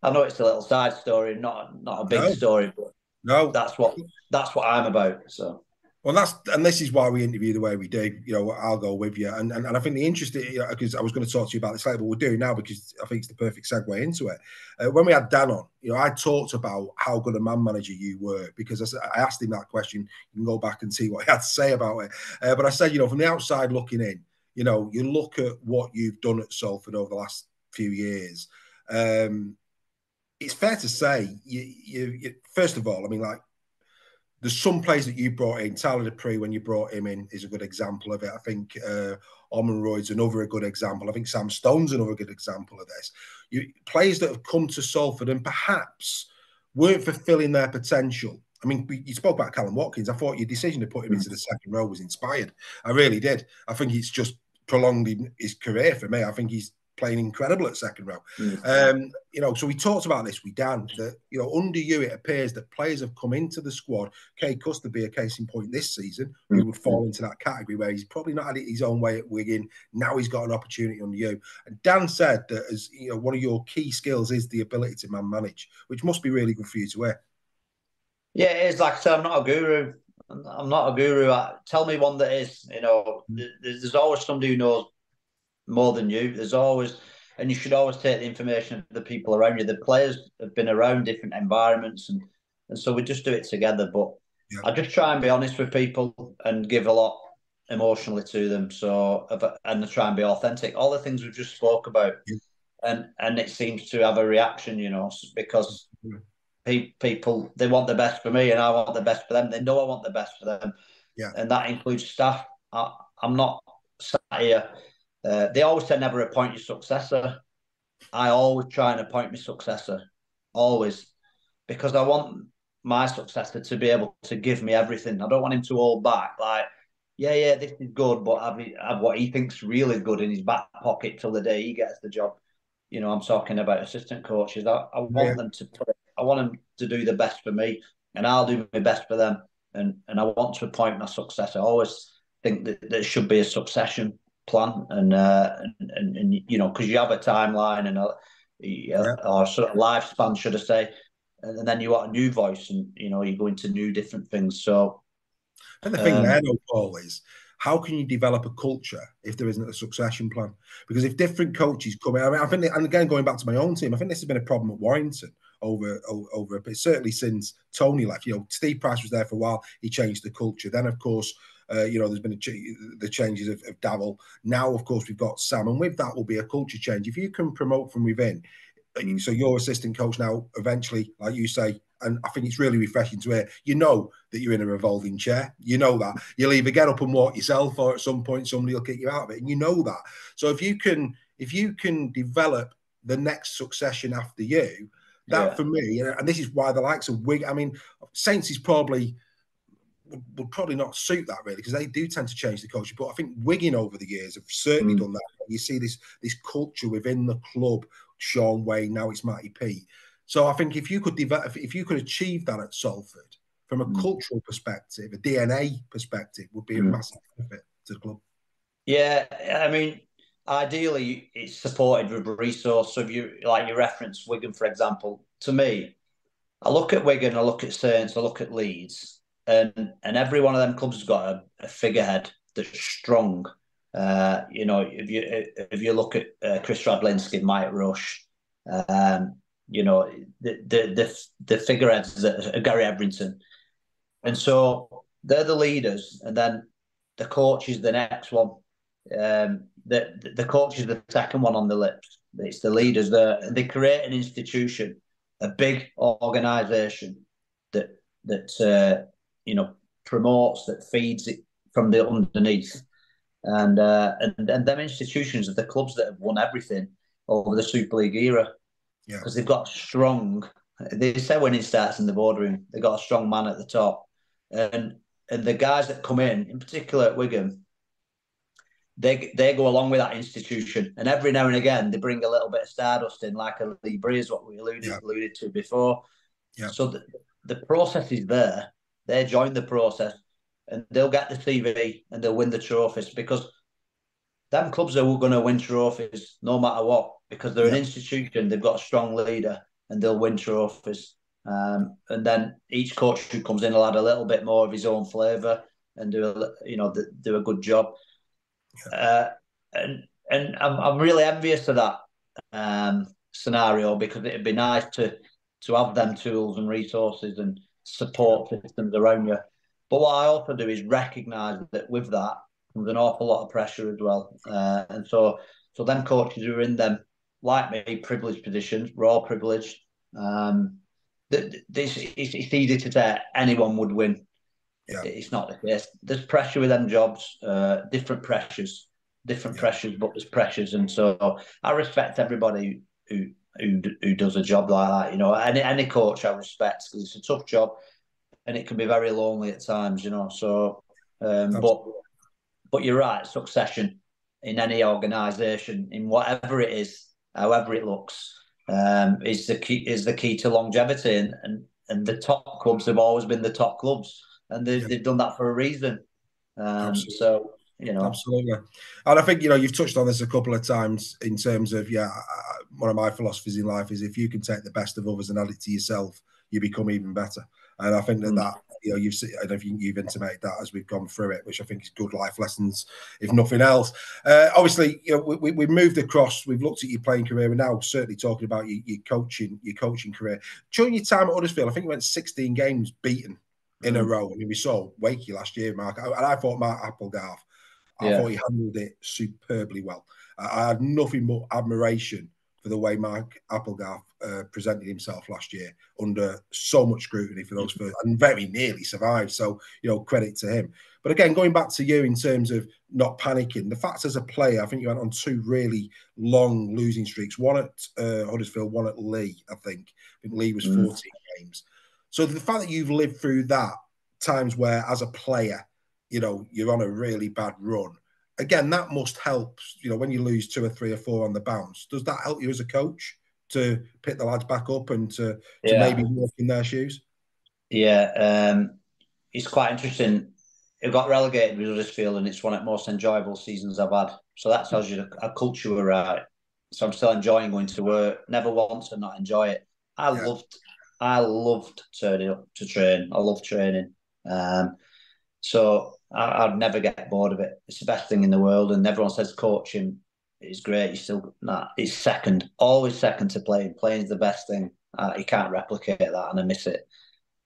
Speaker 2: I know it's a little side story, not a big story, but that's what I'm about. So
Speaker 1: Well, this is why we interview the way we do. You know, I'll go with you, and I think the interesting, because I was going to talk to you about this later, but we're doing now because I think it's the perfect segue into it. When we had Dan on, I talked about how good a man manager you were because I asked him that question. You can go back and see what he had to say about it. But I said, from the outside looking in, you look at what you've done at Salford over the last few years. It's fair to say, you first of all, I mean, like, there's some players that you brought in. Tyler Dupree, when you brought him in, is a good example of it. I think Ormond Royd's another good example. I think Sam Stone's another good example of this. Players that have come to Salford and perhaps weren't fulfilling their potential. I mean, you spoke about Callum Watkins. I thought your decision to put him into the second row was inspired. I really did. I think it's just prolonged his career for me. I think he's playing incredible at second row. So we talked about this with Dan, that, under you, it appears that players have come into the squad. Kay Custer be a case in point this season, who would fall into that category where he's probably not had it his own way at Wigan. Now he's got an opportunity under you. And Dan said that, as one of your key skills is the ability to man manage, which must be really good for you to hear.
Speaker 2: Yeah, it is. Like I said, I'm not a guru. I'm not a guru. Tell me one that is. There's always somebody who knows more than you. There's always, and you should always take the information of the people around you. The players have been around different environments, and so we just do it together. But I just try and be honest with people and give a lot emotionally to them. And I try and be authentic. All the things we've just spoke about, and it seems to have a reaction, because people, they want the best for me, and I want the best for them. They know I want the best for them, and that includes staff. I'm not sat here. They always say never appoint your successor. I always try and appoint my successor, always, because I want my successor to be able to give me everything. I don't want him to hold back. Like, this is good, but have what he thinks really good in his back pocket till the day he gets the job. I'm talking about assistant coaches. I want them to put it. I want them to do the best for me, and I'll do my best for them. And I want to appoint my successor. I always think that there should be a succession plan, and because you have a timeline and or sort of lifespan, should I say, and then you want a new voice, and you go into new different things. So,
Speaker 1: and the thing there, though, Paul, is how can you develop a culture if there isn't a succession plan? Because if different coaches come in, I think, and again, going back to my own team, I think this has been a problem at Warrington over a bit, certainly since Tony left. Steve Price was there for a while. He changed the culture. Then, of course, there's been the changes of Davil. Now, of course, we've got Sam, and with that will be a culture change. If you can promote from within, so your assistant coach now, eventually, like you say, and I think it's really refreshing to hear, that you're in a revolving chair. That. You'll either get up and walk yourself, or at some point somebody will kick you out of it, and that. So if you can develop the next succession after you, that for me, and this is why the likes of Wigan, I mean, Saints is probably would probably not suit that really, because they do tend to change the culture. But I think Wigan over the years have certainly done that. You see this culture within the club. Sean Wayne, now it's Matty P. So I think if you could achieve that at Salford from a cultural perspective, a DNA perspective, would be a massive benefit to the club.
Speaker 2: Yeah, I mean, ideally it's supported with resource. So if you reference Wigan, for example, to me, I look at Wigan, I look at Saints, I look at Leeds, and every one of them clubs has got a figurehead that's strong. If you look at Chris Radlinski, Mike Rush, the figureheads are Gary Ebrington, and so they're the leaders, and then the coach is the next one. The coach is the second one on the list. It's the leaders. They create an institution, a big organisation that promotes, that feeds it from the underneath. And them institutions are the clubs that have won everything over the Super League era, because they've got strong. They say winning starts in the boardroom. They've got a strong man at the top, and the guys that come in particular at Wigan, they go along with that institution, and every now and again they bring a little bit of stardust in, like a Leigh Breeze, what we alluded to before. So the process is there. They join the process, and they'll get the TV and they'll win the trophies, because them clubs are going to win trophies no matter what, because they're an institution, they've got a strong leader, and they'll win trophies. And then each coach who comes in will add a little bit more of his own flavour, and do a good job. And I'm really envious of that scenario, because it'd be nice to have them tools and resources and support systems around you. But what I also do is recognise that with that comes an awful lot of pressure as well. And so them coaches who are in them, like me, privileged positions, we're all privileged. It's easy to say anyone would win. Yeah. It's not the case. There's pressure with them jobs, different pressures, but there's pressures. And so I respect everybody who does a job like that. Any coach I respect, because it's a tough job and it can be very lonely at times. So, but you're right. Succession in any organisation, in whatever it is, however it looks, is the key to longevity. And the top clubs have always been the top clubs, and they've done that for a reason. So.
Speaker 1: Absolutely. And I think, you've touched on this a couple of times in terms of, one of my philosophies in life is if you can take the best of others and add it to yourself, you become even better. And I think that you've intimated that as we've gone through it, which I think is good life lessons, if nothing else. Obviously, we've moved across, we've looked at your playing career, and now certainly talking about your coaching career. During your time at Huddersfield, I think you went 16 games beaten in a row. I mean, we saw Wakey last year, Mark, and I thought Mark Applegarth, I thought he handled it superbly well. I had nothing but admiration for the way Mark Applegarth presented himself last year under so much scrutiny for those first, and very nearly survived. So, credit to him. But again, going back to you in terms of not panicking, the fact as a player, I think you went on 2 really long losing streaks. One at Huddersfield, one at Leigh, I think. Leigh was 14 games. So the fact that you've lived through that, times where as a player, you're on a really bad run. Again, that must help, when you lose 2 or 3 or 4 on the bounce. Does that help you as a coach to pick the lads back up and to maybe walk in their shoes?
Speaker 2: Yeah, it's quite interesting. It got relegated with Huddersfield, and it's one of the most enjoyable seasons I've had. So that tells you a culture were right. So I'm still enjoying going to work. Never once to not enjoy it. I loved turning up to train. I love training. So I'd never get bored of it. It's the best thing in the world. And everyone says coaching is great. It's second, always second to playing. Playing is the best thing. You can't replicate that, and I miss it.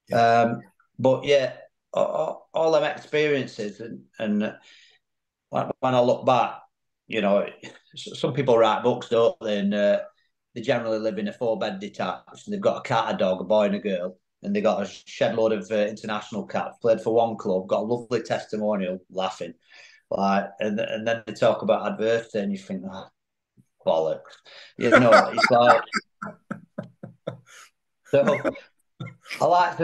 Speaker 2: Yeah. But yeah, all them experiences, and when I look back, some people write books, don't they? And they generally live in a 4-bed detached. And they've got a cat, a dog, a boy, and a girl. And they got a shed load of international cats, played for one club, got a lovely testimonial, laughing. And then they talk about adversity, and you think, bollocks. It's like. So I like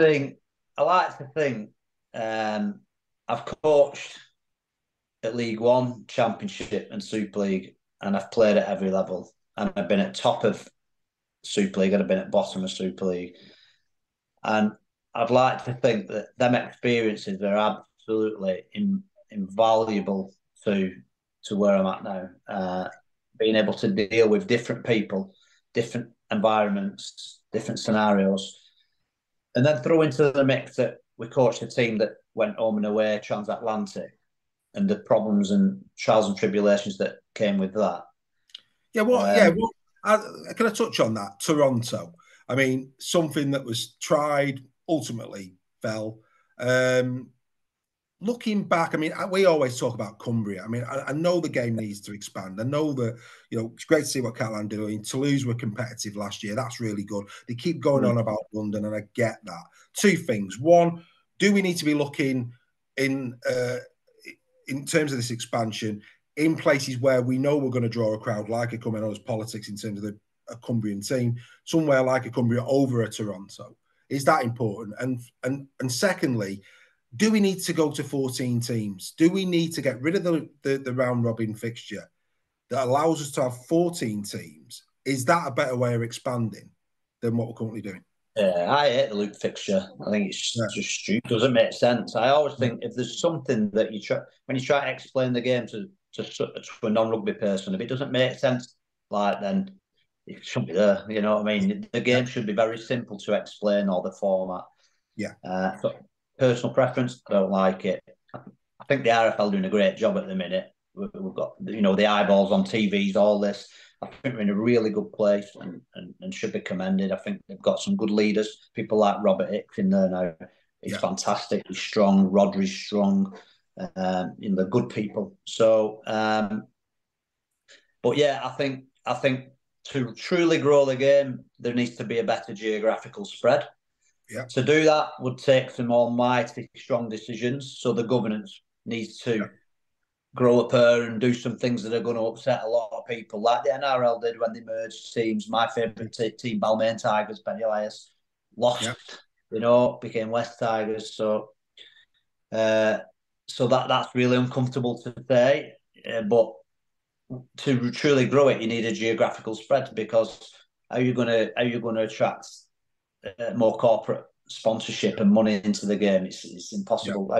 Speaker 2: to think I've coached at League One, Championship, and Super League, and I've played at every level. And I've been at top of Super League, and I've been at bottom of Super League. And I'd like to think that them experiences are absolutely invaluable to where I'm at now. Being able to deal with different people, different environments, different scenarios, and then throw into the mix that we coached a team that went home and away transatlantic, and the problems and trials and tribulations that came with that.
Speaker 1: Can I touch on that? Toronto. I mean, something that was tried, ultimately fell. Looking back, I mean, we always talk about Cumbria. I mean, I know the game needs to expand. I know that, it's great to see what Catalan are doing. Toulouse were competitive last year. That's really good. They keep going on about London, and I get that. 2 things. One, do we need to be looking in terms of this expansion in places where we know we're going to draw a crowd, like a Cumbria politics in terms of a Cumbrian team, somewhere like a Cumbria over a Toronto? Is that important? And secondly, do we need to go to 14 teams? Do we need to get rid of the round robin fixture that allows us to have 14 teams? Is that a better way of expanding than what we're currently doing?
Speaker 2: Yeah, I hate the loop fixture. I think it's just stupid. It doesn't make sense. I always think if there's something that when you try to explain the game to a non-rugby person, if it doesn't make sense, then it shouldn't be there. You know what I mean? The game should be very simple to explain, or the format.
Speaker 1: Yeah.
Speaker 2: Personal preference, I don't like it. think the RFL doing a great job at the minute. We've got, you know, the eyeballs on TVs, all this. I think we're in a really good place and should be commended. I think they've got some good leaders, people like Robert Hicks in there now. He's fantastic. He's strong. Rodri's strong. They're good people. So, but yeah, I think to truly grow the game, there needs to be a better geographical spread.
Speaker 1: Yeah.
Speaker 2: To do that would take some almighty strong decisions. So the governance needs to grow a pair and do some things that are going to upset a lot of people, like the NRL did when they merged teams. My favourite team, Bowman Tigers, Benny Elias, lost, became West Tigers. So that's really uncomfortable to say. But to truly grow it, you need a geographical spread, because how are you going to attract more corporate sponsorship and money into the game? It's impossible.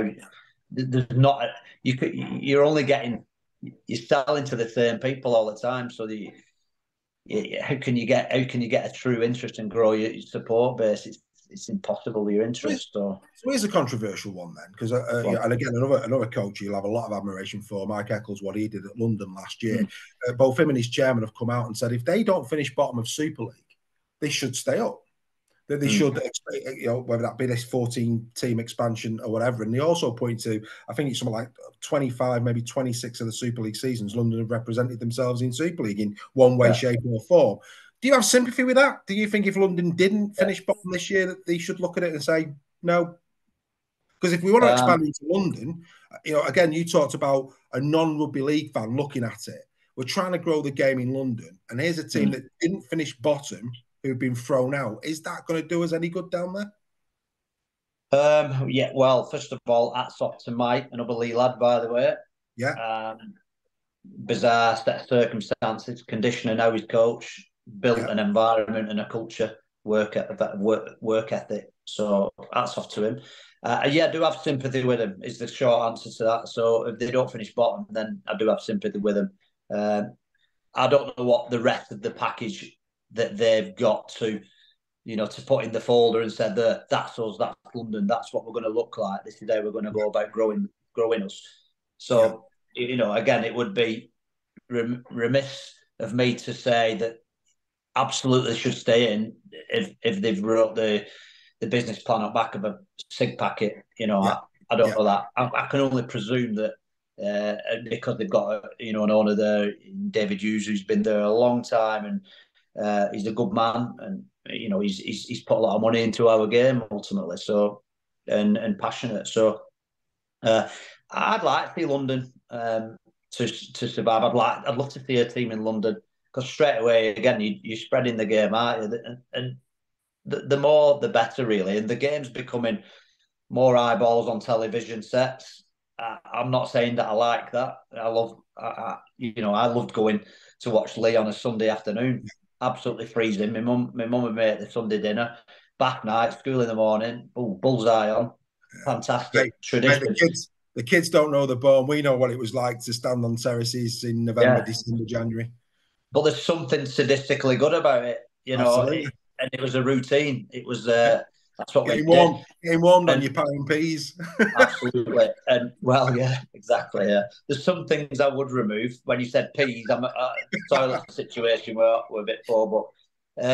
Speaker 2: There's not you're only getting, you're selling to the same people all the time. So how can you get a true interest and grow your support base? It's impossible, your interest. So
Speaker 1: here's a controversial one then, because and again, another coach you'll have a lot of admiration for, Mike Eccles, what he did at London last year. Both him and his chairman have come out and said if they don't finish bottom of Super League, they should stay up. That they should, whether that be this 14-team expansion or whatever. And they also point to, I think it's something like 25, maybe 26 of the Super League seasons, London have represented themselves in Super League in one way, shape or form. Do you have sympathy with that? Do you think if London didn't finish bottom this year, that they should look at it and say, no? Because if we want to expand into London, again, you talked about a non-rugby league fan looking at it. We're trying to grow the game in London, and here's a team that didn't finish bottom, who've been thrown out. Is that going to do us any good down there?
Speaker 2: Well, first of all, hats off to Mike, another Leigh lad, by the way.
Speaker 1: Yeah.
Speaker 2: Bizarre set of circumstances, conditioner, now his coach, built an environment and a culture, work ethic. So hats off to him. I do have sympathy with him, is the short answer to that. So if they don't finish bottom, then I do have sympathy with him. I don't know what the rest of the package that they've got to put in the folder and said that that's us, that's London, that's what we're going to look like. This is how we're going to go about growing us. So, again, it would be remiss of me to say that absolutely should stay in if they've wrote the business plan on back of a SIG packet. I don't know that. I can only presume that because they've got an owner there, David Hughes, who's been there a long time, and he's a good man, and he's put a lot of money into our game ultimately. So and passionate. So I'd like to see London to survive. I'd love to see a team in London, because straight away again you're spreading the game, aren't you? And the more the better, really. And the game's becoming more eyeballs on television sets. I'm not saying that I like that. I loved going to watch Leigh on a Sunday afternoon. Absolutely freezing. My mum would make the Sunday dinner, back night, school in the morning. Bullseye on. Fantastic tradition.
Speaker 1: The kids don't know the bone. We know what it was like to stand on terraces in November, December, January.
Speaker 2: But there's something sadistically good about it, and it was a routine. It was that's what we did.
Speaker 1: Getting warmed on your pie and peas.
Speaker 2: Absolutely. And exactly. Yeah. There's some things I would remove. When you said peas, I'm toilet situation we're a bit poor, but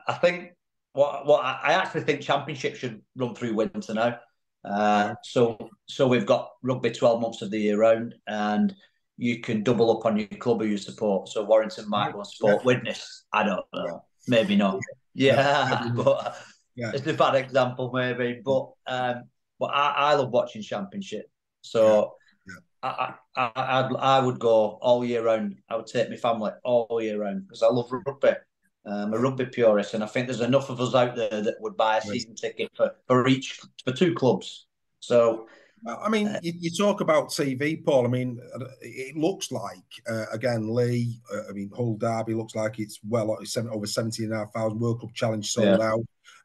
Speaker 2: I think I actually think Championship should run through winter now. So we've got rugby 12 months of the year round, and you can double up on your club who you support. So Warrington might go and support Widnes. I don't know. Maybe not. But it's a bad example, maybe. But I love watching Championship. So I would go all year round. I would take my family all year round, because I love rugby. I'm a rugby purist, and I think there's enough of us out there that would buy a season ticket for two clubs. So,
Speaker 1: I mean, you talk about TV, Paul. I mean, it looks like again, Leigh. Hull Derby looks like it's over 17,500. World Cup Challenge sold out.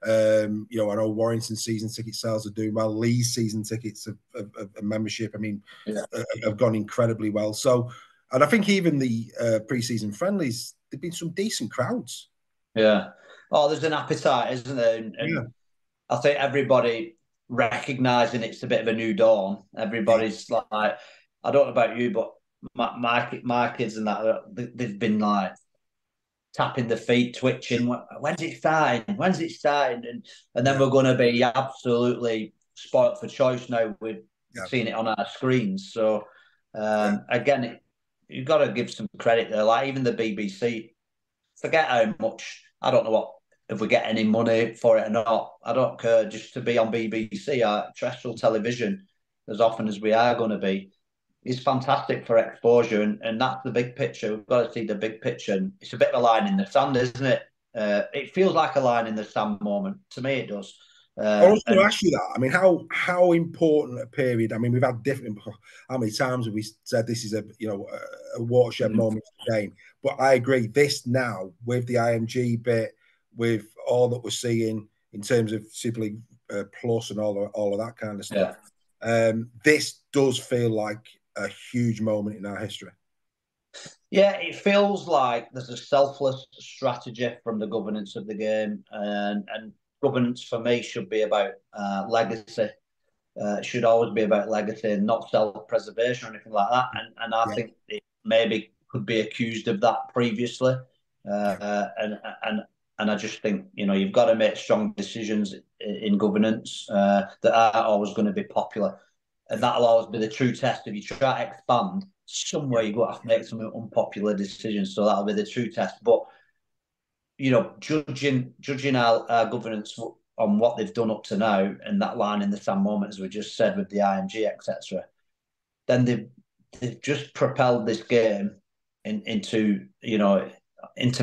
Speaker 1: I know Warrington's season ticket sales are doing well. Leigh's season tickets of membership, have gone incredibly well. So, and I think even the pre-season friendlies, there've been some decent crowds.
Speaker 2: Yeah. Oh, there's an appetite, isn't there? And I think everybody recognising it's a bit of a new dawn. Everybody's like, I don't know about you, but my kids and that, they've been like tapping the feet, twitching. When's it starting? When's it starting? And then we're going to be absolutely spoilt for choice now with seeing it on our screens. So again, you've got to give some credit there. Like even the BBC, forget how much. I don't know what if we get any money for it or not. I don't care. Just to be on BBC, our terrestrial television, as often as we are going to be, is fantastic for exposure, and that's the big picture. We've got to see the big picture. And it's a bit of a line in the sand, isn't it? It feels like a line in the sand moment. To me, it does.
Speaker 1: I was going to ask you that. I mean, how important a period? I mean, we've had different. How many times have we said this is a watershed moment for the game? But I agree. This now with the IMG bit, with all that we're seeing in terms of Super League Plus and all of that kind of stuff, this does feel like a huge moment in our history.
Speaker 2: Yeah, it feels like there's a selfless strategy from the governance of the game, and governance for me should be about legacy. It should always be about legacy and not self-preservation or anything like that. And I think it maybe could be accused of that previously. And I just think you've got to make strong decisions in governance that aren't always going to be popular, and that'll always be the true test. If you try to expand somewhere, you've got to make some unpopular decisions. So that'll be the true test. But judging our governance on what they've done up to now and that line in the sand moment, as we just said with the IMG, etc., then they've just propelled this game into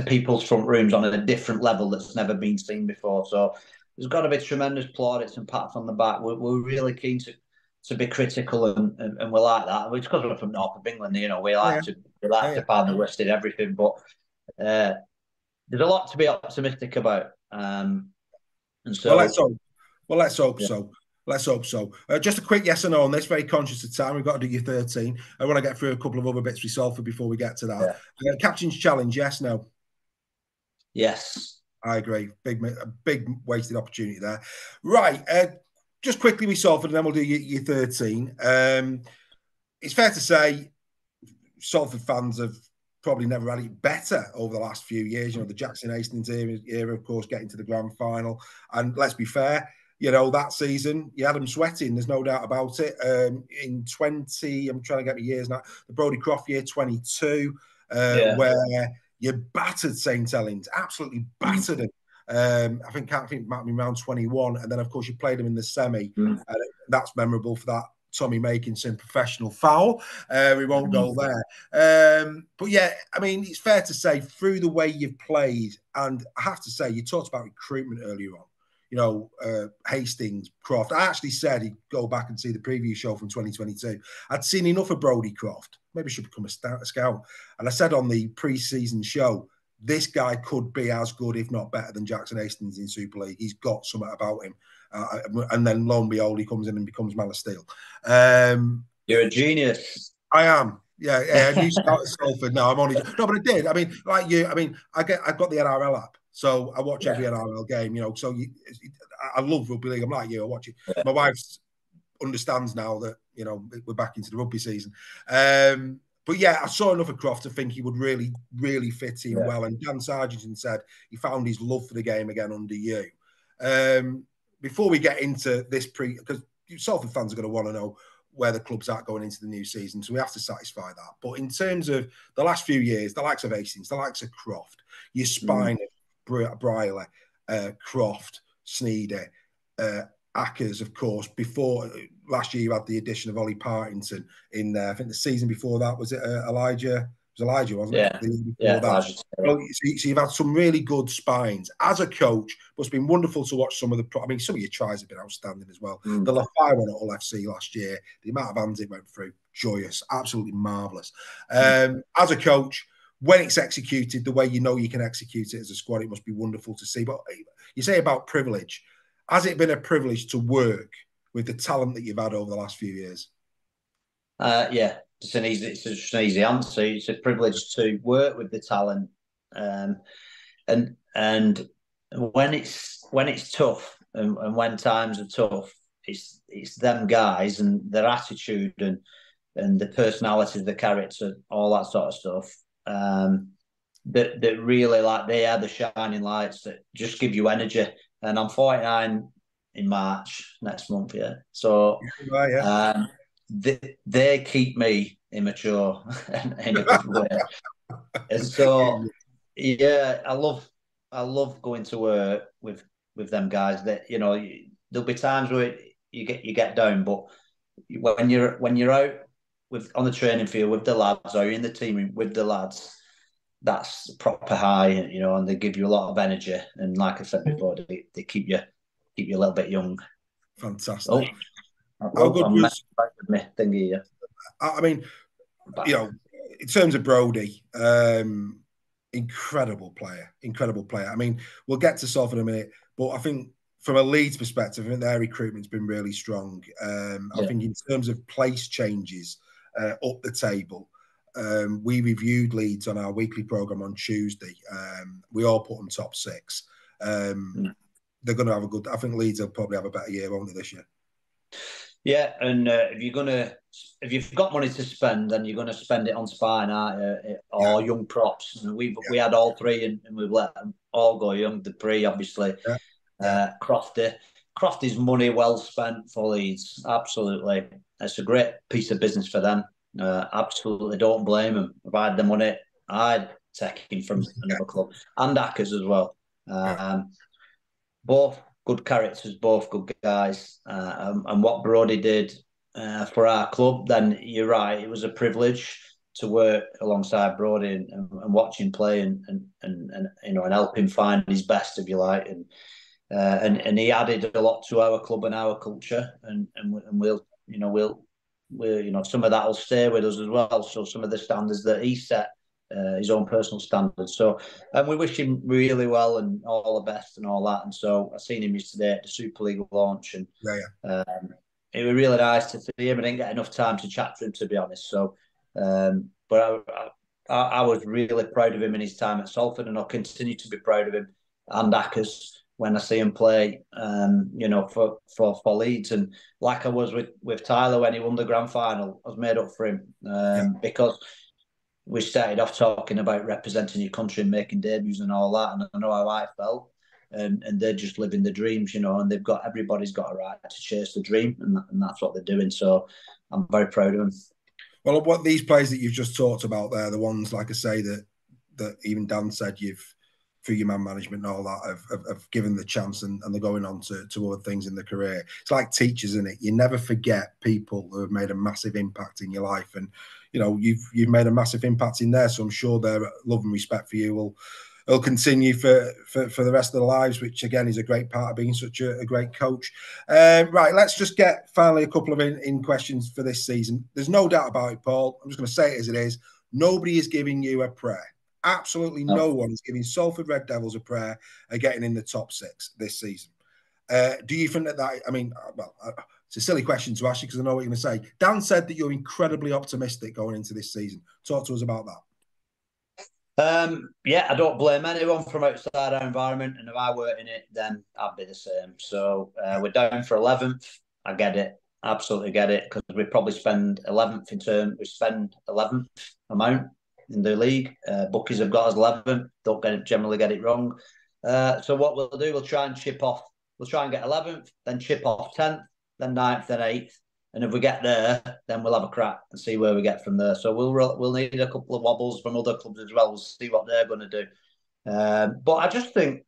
Speaker 2: people's front rooms on a different level that's never been seen before. So there's got to be tremendous plaudits and pats on the back. We're really keen to be critical and we're like that. It's because we're from north of England, we like to find the worst in everything, but there's a lot to be optimistic about. And so,
Speaker 1: let's hope so. Let's hope so. Just a quick yes or no on this. Very conscious of time. We've got to do your 13. I want to get through a couple of other bits we Salford before we get to that. Captain's challenge, yes, no?
Speaker 2: Yes.
Speaker 1: I agree. Big wasted opportunity there. Right. Just quickly we Salford, and then we'll do your 13. It's fair to say Salford fans have probably never had it better over the last few years. The Jackson Hastings era, of course, getting to the grand final. And let's be fair, that season, you had them sweating. There's no doubt about it. In 20, I'm trying to get my years now, the Brodie Croft year, 22, where you battered St. Helens, absolutely battered them. I think might be around 21. And then, of course, you played them in the semi. That's memorable for that Tommy Makinson professional foul. We won't go there. But yeah, I mean, it's fair to say through the way you've played, and I have to say, you talked about recruitment earlier on, Hastings, Croft. I actually said he'd go back and see the preview show from 2022. I'd seen enough of Brodie Croft. Maybe I should become a scout. And I said on the pre-season show, this guy could be as good, if not better, than Jackson Hastings in Super League. He's got something about him. And then lo and behold, he comes in and becomes Man of Steel.
Speaker 2: You're a genius.
Speaker 1: I am. Yeah. You started Salford. No, I'm only. No, but I did. I mean, like you. I mean, I've got the NRL app, so I watch every NRL game. So I love rugby league. I'm like you. I watch it. Yeah. My wife understands now that we're back into the rugby season. But yeah, I saw enough of Croft to think he would really, really fit in well. And Dan Sargent said he found his love for the game again under you. Before we get into this because Salford fans are going to want to know where the club's at going into the new season, so we have to satisfy that. But in terms of the last few years, the likes of Hastings, the likes of Croft, your spine of Brierley, Croft, Sneedy, Ackers, of course. Before last year, you had the addition of Ollie Partington in there. I think the season before that was it Elijah. It was Elijah, wasn't it?
Speaker 2: Elijah.
Speaker 1: So you've had some really good spines. As a coach, but it's been wonderful to watch some of some of your tries have been outstanding as well. The Lafay one at Hull FC last year, the amount of hands it went through, joyous, absolutely marvellous. As a coach, when it's executed the way you can execute it as a squad, it must be wonderful to see. But you say about privilege. Has it been a privilege to work with the talent that you've had over the last few years?
Speaker 2: Yeah, it's just an easy answer. It's a privilege to work with the talent, and when it's tough and when times are tough, it's them guys and their attitude and the personalities, the character, all that sort of stuff. That really, like, they are the shining lights that just give you energy. And I'm 49 in March next month, yeah. So they keep me immature in a good way. And so yeah, I love going to work with them guys. That, you know, there'll be times where you get down, but when you're out with on the training field with the lads, or you're in the team with the lads, that's proper high, you know, and they give you a lot of energy. And like I said before, they keep you a little bit young.
Speaker 1: Fantastic.
Speaker 2: How good was me thingy? Yeah.
Speaker 1: I mean, you know, in terms of Brodie, incredible player. I mean, we'll get to Salford in a minute, but I think from a Leeds perspective, I think their recruitment's been really strong. I think in terms of place changes up the table, we reviewed Leeds on our weekly programme on Tuesday. We all put them top 6. They're going to have a good... I think Leeds will probably have a better year, won't they, this year?
Speaker 2: Yeah, and if you've got money to spend, then you're gonna spend it on spine, or young props. And we had all 3, and we've let them all go young. The pre, obviously, Crofty. Crofty's money well spent for Leeds. Absolutely, it's a great piece of business for them. Absolutely, don't blame them. If I had the money, I'd take him from another club, and Ackers as well. Both good characters, both good guys. And what Brodie did for our club, then you're right, it was a privilege to work alongside Brodie and watch him play and you know, and help him find his best, if you like. And he added a lot to our club and our culture, and we'll some of that will stay with us as well. So some of the standards that he set, his own personal standards. So, and we wish him really well and all the best and all that. And so I seen him yesterday at the Super League launch, and it was really nice to see him. I didn't get enough time to chat to him, to be honest. So, but I was really proud of him in his time at Salford, and I'll continue to be proud of him and Ackers when I see him play, you know, for Leeds. And like I was with Tyler when he won the grand final, I was made up for him because we started off talking about representing your country and making debuts and all that. And I know how I felt. And they're just living the dreams, you know, and everybody's got a right to chase the dream, and that's what they're doing. So I'm very proud of them.
Speaker 1: Well, what these players that you've just talked about there, the ones, like I say, that even Dan said through your man management and all that, have given the chance, and they're going on to other things in their career. It's like teachers, isn't it? You never forget people who have made a massive impact in your life, and you know you've made a massive impact in there. So I'm sure their love and respect for you will continue for the rest of their lives, which again is a great part of being such a great coach. Right, let's just get finally a couple of in questions for this season. There's no doubt about it, Paul. I'm just going to say it as it is. Nobody is giving you a prayer. Absolutely no one is giving Salford Red Devils a prayer of getting in the top 6 this season. Do you think that I mean, well, it's a silly question to ask you because I know what you're going to say. Dan said that you're incredibly optimistic going into this season. Talk to us about that.
Speaker 2: Yeah, I don't blame anyone from outside our environment, and if I weren't in it, then I'd be the same. So we're down for 11th. I get it, absolutely get it, because we probably spend 11th We spend 11th amount in the league. Bookies have got us 11th. Don't generally get it wrong. So what we'll do, we'll try and chip off. We'll try and get 11th, then chip off 10th, then 9th, then 8th. And if we get there, then we'll have a crack and see where we get from there. So we'll need a couple of wobbles from other clubs as well. We'll see what they're going to do. But I just think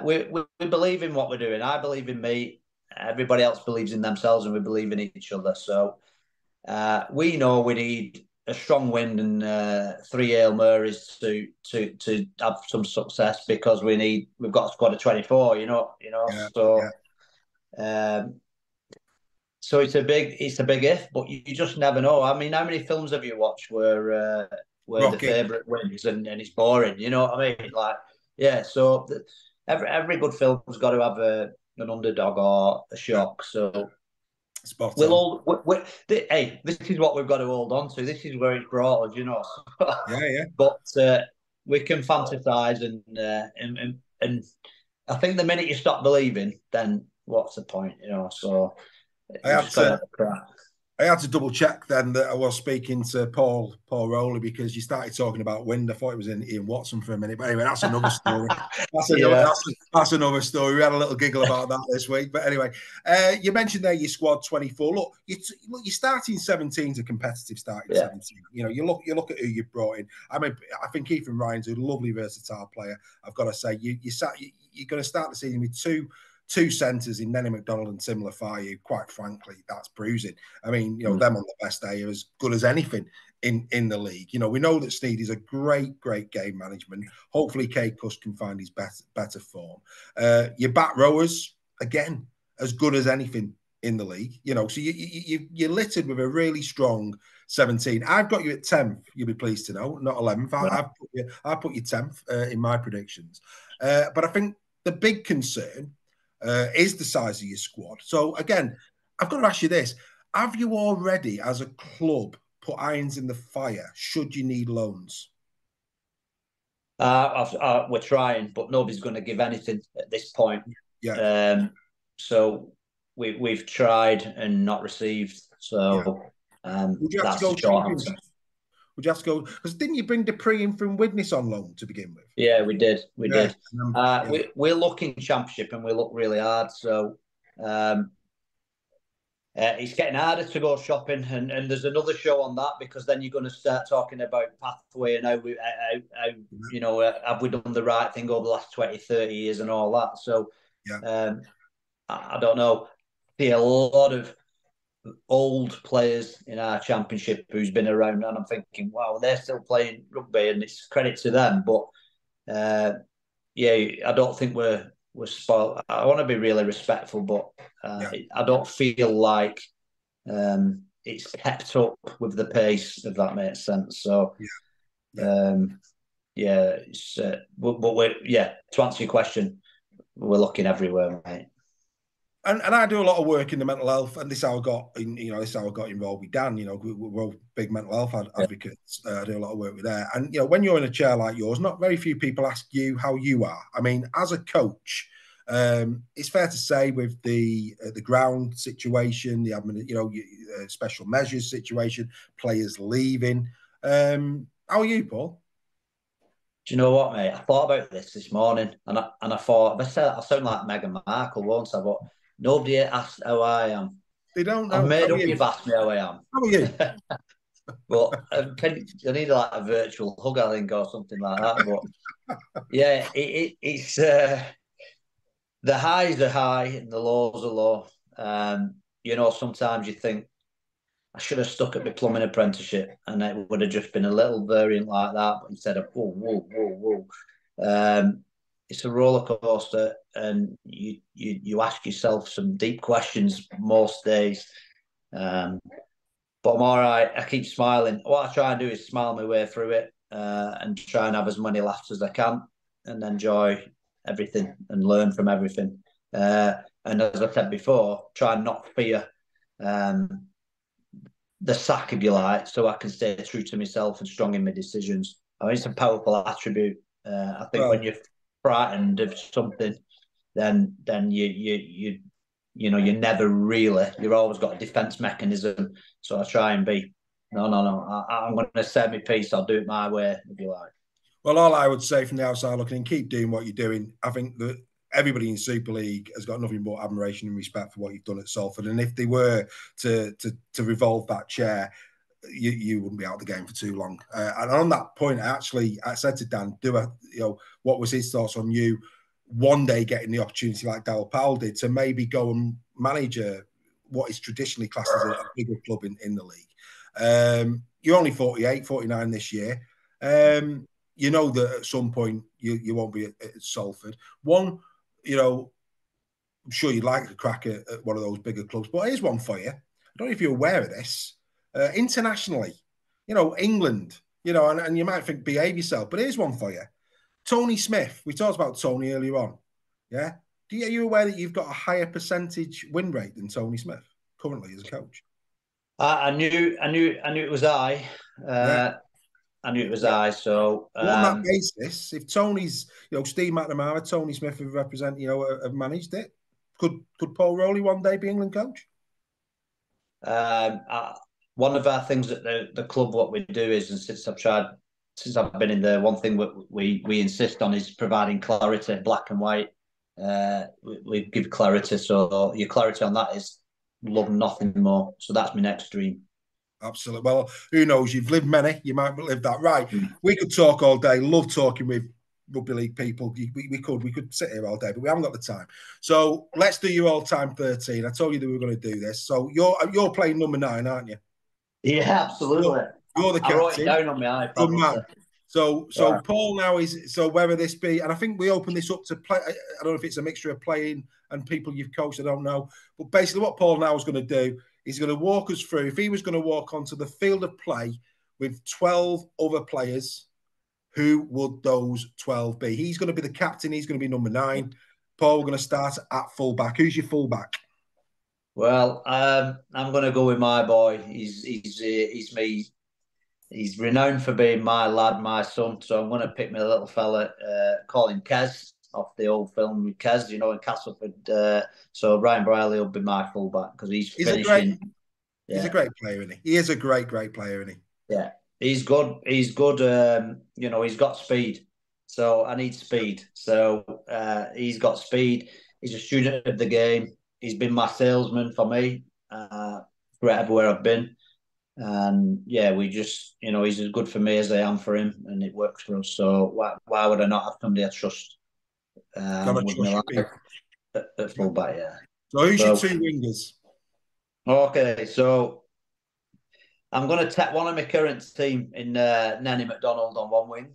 Speaker 2: we believe in what we're doing. I believe in me. Everybody else believes in themselves, and we believe in each other. So we know we need a strong wind and 3 Hail Marys to have some success, because we've got a squad of 24. So it's a big if, but you just never know. I mean, how many films have you watched where the favourite wins and it's boring? You know what I mean? Like, yeah. So every good film's got to have an underdog or a shock. So hey, this is what we've got to hold on to. This is where it's brought us, you know.
Speaker 1: Yeah.
Speaker 2: But we can fantasize, and I think the minute you stop believing, then what's the point, you know? So
Speaker 1: I
Speaker 2: we
Speaker 1: had
Speaker 2: just got to
Speaker 1: to
Speaker 2: have a crack.
Speaker 1: I had to double check then that I was speaking to Paul Rowley, because you started talking about wind. I thought it was in Ian Watson for a minute, but anyway, that's another story.
Speaker 2: Yeah.
Speaker 1: That's another story. We had a little giggle about that this week, but anyway, you mentioned there your squad 24. Look, you're starting 17 is a competitive starting 17. You know, you look at who you've brought in. I mean, I think Ethan Ryan's a lovely versatile player. I've got to say, you're going to start the season with two centres in Nenny McDonald and Tim Lafayu. Quite frankly, that's bruising. I mean, you know, them on the best day are as good as anything in the league. You know, we know that Sneady's a great game management. Hopefully, Kate Cuss can find his better form. Your back rowers, again, as good as anything in the league. You know, so you're littered with a really strong 17. I've got you at 10th, you'll be pleased to know, not 11th. I put you 10th in my predictions. But I think the big concern is the size of your squad. So again, I've got to ask you this. Have you already, as a club, put irons in the fire should you need loans?
Speaker 2: We're trying, but nobody's going to give anything at this point.
Speaker 1: Yeah.
Speaker 2: So we've tried and not received. So
Speaker 1: would you have
Speaker 2: that's
Speaker 1: to go
Speaker 2: the short answer.
Speaker 1: Would you have to go? Because didn't you bring Dupree in from Widnes on loan to begin with?
Speaker 2: Yeah, we did. We did. We're looking Championship and we look really hard. So it's getting harder to go shopping, and there's another show on that, because then you're going to start talking about pathway and how you know, have we done the right thing over the last 20, 30 years and all that. So I don't know. I see a lot of old players in our Championship who's been around, and I'm thinking, wow, they're still playing rugby, and it's credit to them. But I don't think we're spoiled. I want to be really respectful, but I don't feel like it's kept up with the pace, if that makes sense. So, it's, but to answer your question, we're looking everywhere, mate.
Speaker 1: And I do a lot of work in the mental health, and this is how I got involved with Dan. You know, we're all big mental health advocates. I do a lot of work with that. And you know, when you're in a chair like yours, not very few people ask you how you are. I mean, as a coach, it's fair to say with the ground situation, the special measures situation, players leaving. How are you, Paul?
Speaker 2: Do you know what, mate? I thought about this morning, and I thought, I sound like Meghan Markle, won't I? But nobody asked how I am.
Speaker 1: They don't know.
Speaker 2: I've made up you've asked me how I am.
Speaker 1: How are you?
Speaker 2: But I need like a virtual hug, I think, or something like that. But yeah, it's the highs are high and the lows are low. You know, sometimes you think I should have stuck at my plumbing apprenticeship, and it would have just been a little variant like that. But instead of whoa. It's a roller coaster, and you ask yourself some deep questions most days. But I'm all right. I keep smiling. What I try and do is smile my way through it, and try and have as many laughs as I can, and enjoy everything and learn from everything. And as I said before, try and not fear the sack, if you like, so I can stay true to myself and strong in my decisions. I mean, it's a powerful attribute. I think when you're frightened of something, then you never really. You've always got a defense mechanism. So I try and be no. I'm going to say my piece. I'll do it my way, if you like.
Speaker 1: Well, all I would say from the outside looking in, keep doing what you're doing. I think that everybody in Super League has got nothing but admiration and respect for what you've done at Salford. And if they were to revolve that chair, you wouldn't be out of the game for too long. And on that point, I said to Dan, what was his thoughts on you one day getting the opportunity like Darryl Powell did to maybe go and manage what is traditionally classed as a bigger club in the league. You're only 48, 49 this year. You know that at some point you won't be at Salford. I'm sure you'd like to crack at one of those bigger clubs, but here's one for you. I don't know if you're aware of this. Internationally, England, and you might think behave yourself, but here's one for you. Tony Smith, we talked about Tony earlier on. Yeah. Are you aware that you've got a higher percentage win rate than Tony Smith currently as a coach?
Speaker 2: I knew it was I. I knew it was I. So
Speaker 1: on that basis, if Tony's, Steve McNamara, Tony Smith have managed it. Could Paul Rowley one day be England coach?
Speaker 2: One of our things at the club, what we do is, and since I've been in there, one thing we insist on is providing clarity, black and white. We give clarity, so your clarity on that is love nothing more. So that's my next dream.
Speaker 1: Absolutely. Well, who knows? You've lived many. You might live that. Right. We could talk all day. Love talking with rugby league people. We could sit here all day, but we haven't got the time. So let's do your all-time 13. I told you that we were going to do this. So you're playing number 9, aren't you?
Speaker 2: Yeah, absolutely.
Speaker 1: You're the captain. I
Speaker 2: wrote it down on my iPad.
Speaker 1: Good man. So Paul now is, so whether this be, and I think we open this up to play, I don't know if it's a mixture of playing and people you've coached, I don't know. But basically what Paul now is going to do, he's going to walk us through, if he was going to walk onto the field of play with 12 other players, who would those 12 be? He's going to be the captain, he's going to be number 9. Paul, we're going to start at fullback. Who's your fullback?
Speaker 2: Well, I'm going to go with my boy. He's me. He's renowned for being my lad, my son. So I'm going to pick my little fella, call him Kez, off the old film with Kez, in Castleford. So Ryan Brierley will be my fullback because he's finishing.
Speaker 1: He's a great player, isn't he? He is a great player, isn't he?
Speaker 2: Yeah, he's good. He's good. He's got speed. So I need speed. So he's got speed. He's a student of the game. He's been my salesman for me for everywhere I've been. And yeah, we just, he's as good for me as I am for him, and it works for us. So why would I not have somebody I trust with my life at fullback? Yeah.
Speaker 1: So who's your 2 wingers?
Speaker 2: Okay, so I'm going to take one of my current team in Nenny McDonald on one wing.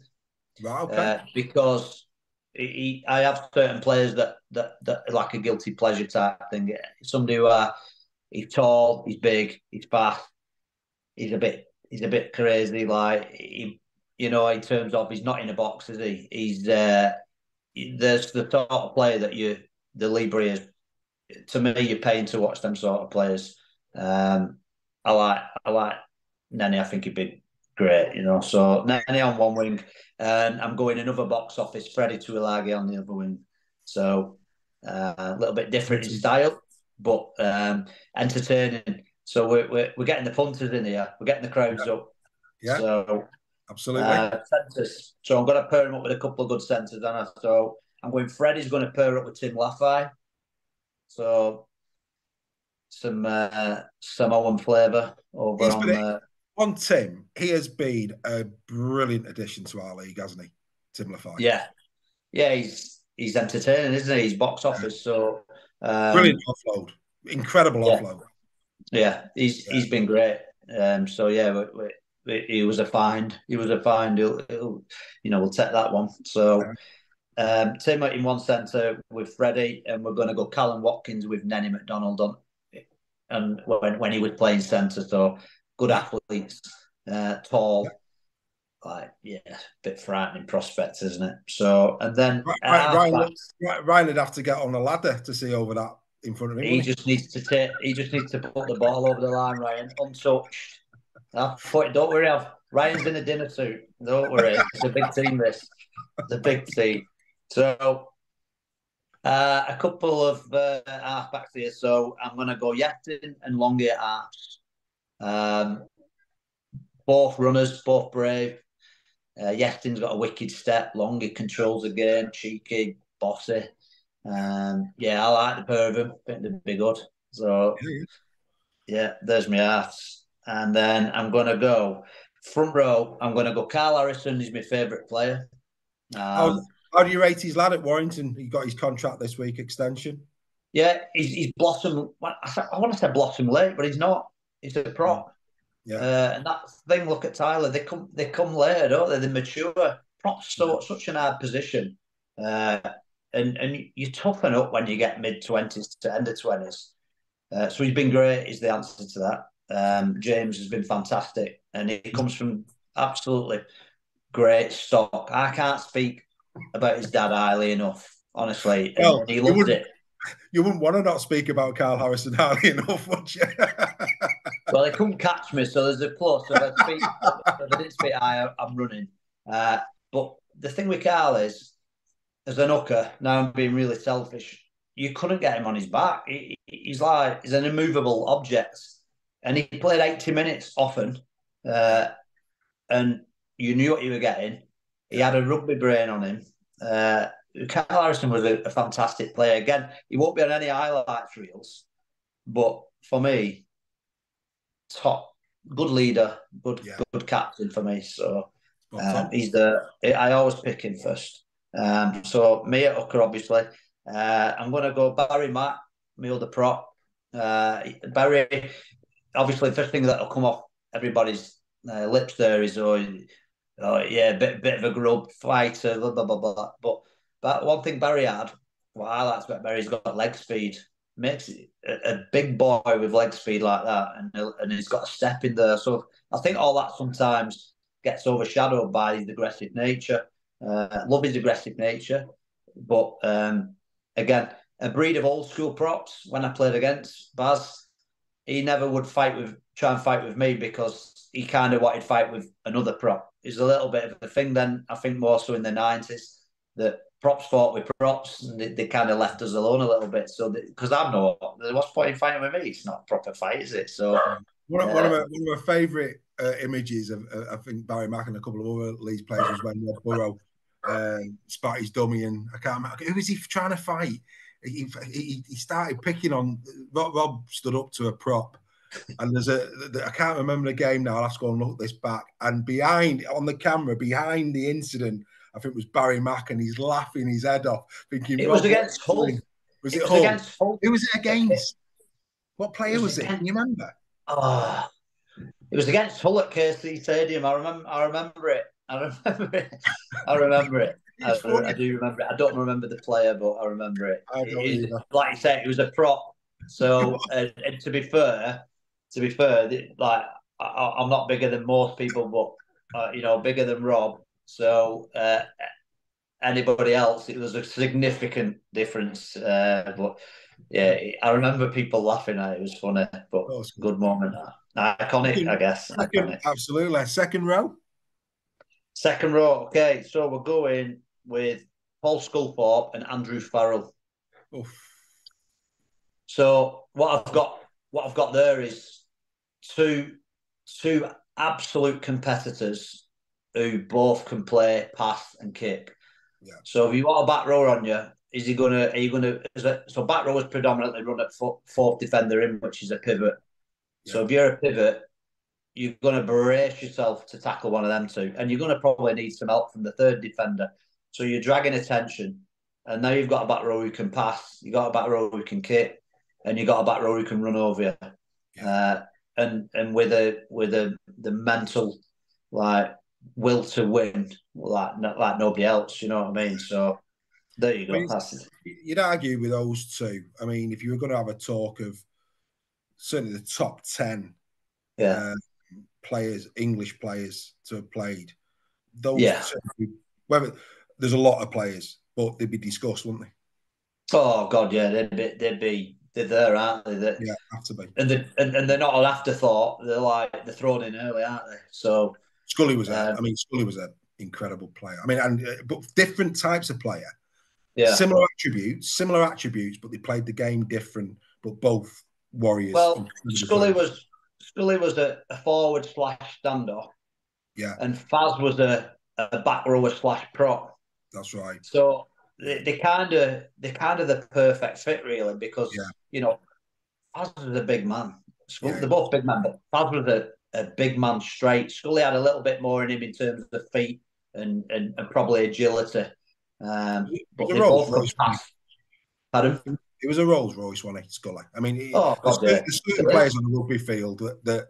Speaker 1: Right, okay.
Speaker 2: Because I have certain players that like a guilty pleasure type thing. Somebody who he's tall, he's big, he's fast. He's a bit crazy, in terms of he's not in a box, is he? He's there's the sort of player that the Libri is. To me, you're paying to watch them sort of players. I like Nenny. I think he'd be great, So Nenny on one wing, and I'm going another box office, Freddie Tuilagi on the other wing. So a little bit different in style, but entertaining. So we're getting the punters in here. We're getting the crowds up.
Speaker 1: Yeah.
Speaker 2: So
Speaker 1: absolutely.
Speaker 2: Centres. So I'm going to pair him up with a couple of good centres, so I'm going. Freddie's going to pair up with Tim Laffey. So some Samoan flavour over
Speaker 1: on Tim. He has been a brilliant addition to our league, hasn't he? Tim Laffey.
Speaker 2: Yeah. He's entertaining, isn't he? He's box office. So
Speaker 1: brilliant offload, incredible offload.
Speaker 2: Yeah, he's been great. So yeah, he was a find. We'll take that one. So Tim in one centre with Freddie, and we're going to go Callum Watkins with Nenny McDonald on, and when he was playing centre. So good athletes, tall, a bit frightening prospects, isn't it? So and then
Speaker 1: Ryan would have to get on a ladder to see over that. In front of him,
Speaker 2: he just needs to put the ball over the line, Ryan, untouched. Don't worry, Ryan's in a dinner suit. Don't worry, it's a big team. It's a big team. So a couple of halfbacks here. So I'm going to go Yachtin and Longy at halves. Both runners, both brave. Yachtin's got a wicked step. Longy controls the game, cheeky, bossy. I like the pair of them. I think they'd be good. So, there's my halves. And then I'm going to go front row. I'm going to go Carl Harrison. He's my favourite player.
Speaker 1: How do you rate his lad at Warrington? He got his contract this week extension.
Speaker 2: Yeah, he's blossomed. I want to say blossomed late, but he's not. He's a prop.
Speaker 1: Yeah.
Speaker 2: And that thing. Look at Tyler. They come later, don't they? They mature. Props such an hard position. And you toughen up when you get mid-20s to end of 20s. So he's been great, is the answer to that. James has been fantastic. And he comes from absolutely great stock. I can't speak about his dad highly enough, honestly.
Speaker 1: Well,
Speaker 2: he loved it.
Speaker 1: You wouldn't want to not speak about Carl Harrison highly enough, would you?
Speaker 2: Well, he couldn't catch me, so there's a plus. If I didn't speak high, I'm running. But the thing with Carl is, as an hooker, now I'm being really selfish. you couldn't get him on his back. He's an immovable object, and he played 80 minutes often, and you knew what you were getting. He had a rugby brain on him. Kyle Harrison was a fantastic player. Again, he won't be on any highlights reels, but for me, top good leader, good captain for me. So I always pick him first. So me at hooker, obviously. I'm going to go Barry Mack, my other prop. Barry, obviously, the first thing that'll come off everybody's lips there is, bit of a grub fighter, blah, blah, blah, blah. But one thing Barry had, what I like about Barry's got leg speed. Makes it a big boy with leg speed like that, and he's got a step in there. So I think all that sometimes gets overshadowed by his aggressive nature. Love his aggressive nature, but again, a breed of old school props. When I played against Baz, he never would try and fight with me because he kind of wanted to fight with another prop. It's a little bit of a thing then, I think more so in the 90s, that props fought with props and they kind of left us alone a little bit. So, because what's the point in fighting with me? It's not a proper fight, is it? So,
Speaker 1: one of my favourite images of I think Barry Mack and a couple of other Leeds players was when Rob Burrow spat his dummy, and I can't remember who was he trying to fight. He started picking on Rob stood up to a prop, and I can't remember the game now. I'll have to go and look this back. And on the camera behind the incident, I think it was Barry Mack, and he's laughing his head off, thinking
Speaker 2: it was against Hull.
Speaker 1: Was it Hull? Against Hull. Who was it against? What player was it? Can you remember?
Speaker 2: It was against Hull at KC Stadium. I remember it. I remember it. I do remember it. I don't remember the player, but I remember it. Like you said, it was a prop. So, and to be fair, like I'm not bigger than most people, but bigger than Rob. So anybody else, it was a significant difference. But yeah, I remember people laughing at it. It was funny, but good moment. Iconic, I guess. Iconic.
Speaker 1: Absolutely. Second row.
Speaker 2: Okay, so we're going with Paul Sculthorpe and Andrew Farrell. Oof. So what I've got there is two absolute competitors who both can play, pass, and kick. Yeah. So if you want a back rower on you, so back row is predominantly run at fourth defender in, which is a pivot. Yeah. So if you're a pivot, you're going to brace yourself to tackle one of them two, and you're going to probably need some help from the third defender. So you're dragging attention, and now you've got a back row who can pass, you got a back row who can kick, and you got a back row who can run over you. Yeah. And with the mental will to win like nobody else, you know what I mean? So there you go.
Speaker 1: You'd argue with those two. I mean, if you were going to have a talk of certainly the top 10 players, English players to have played, those two, whether there's a lot of players, but they'd be discussed, wouldn't they?
Speaker 2: Oh God, yeah, they're there, aren't they?
Speaker 1: Yeah, have to be.
Speaker 2: And they're not an afterthought. They're thrown in early, aren't they? So
Speaker 1: Scully was Scully was an incredible player. I mean, but different types of player. Yeah. Similar attributes, but they played the game different, but both warriors.
Speaker 2: Well, Scully was a forward / standoff.
Speaker 1: Yeah.
Speaker 2: And Faz was a back rower / prop.
Speaker 1: That's right.
Speaker 2: So they kind of the perfect fit, really, because Faz was a big man. They're both big men, but Faz was a big man straight. Scully had a little bit more in him in terms of feet and probably agility. But they both could pass. Pardon?
Speaker 1: It was a Rolls Royce, wasn't it, Scully? I mean, there's certain players on the rugby field that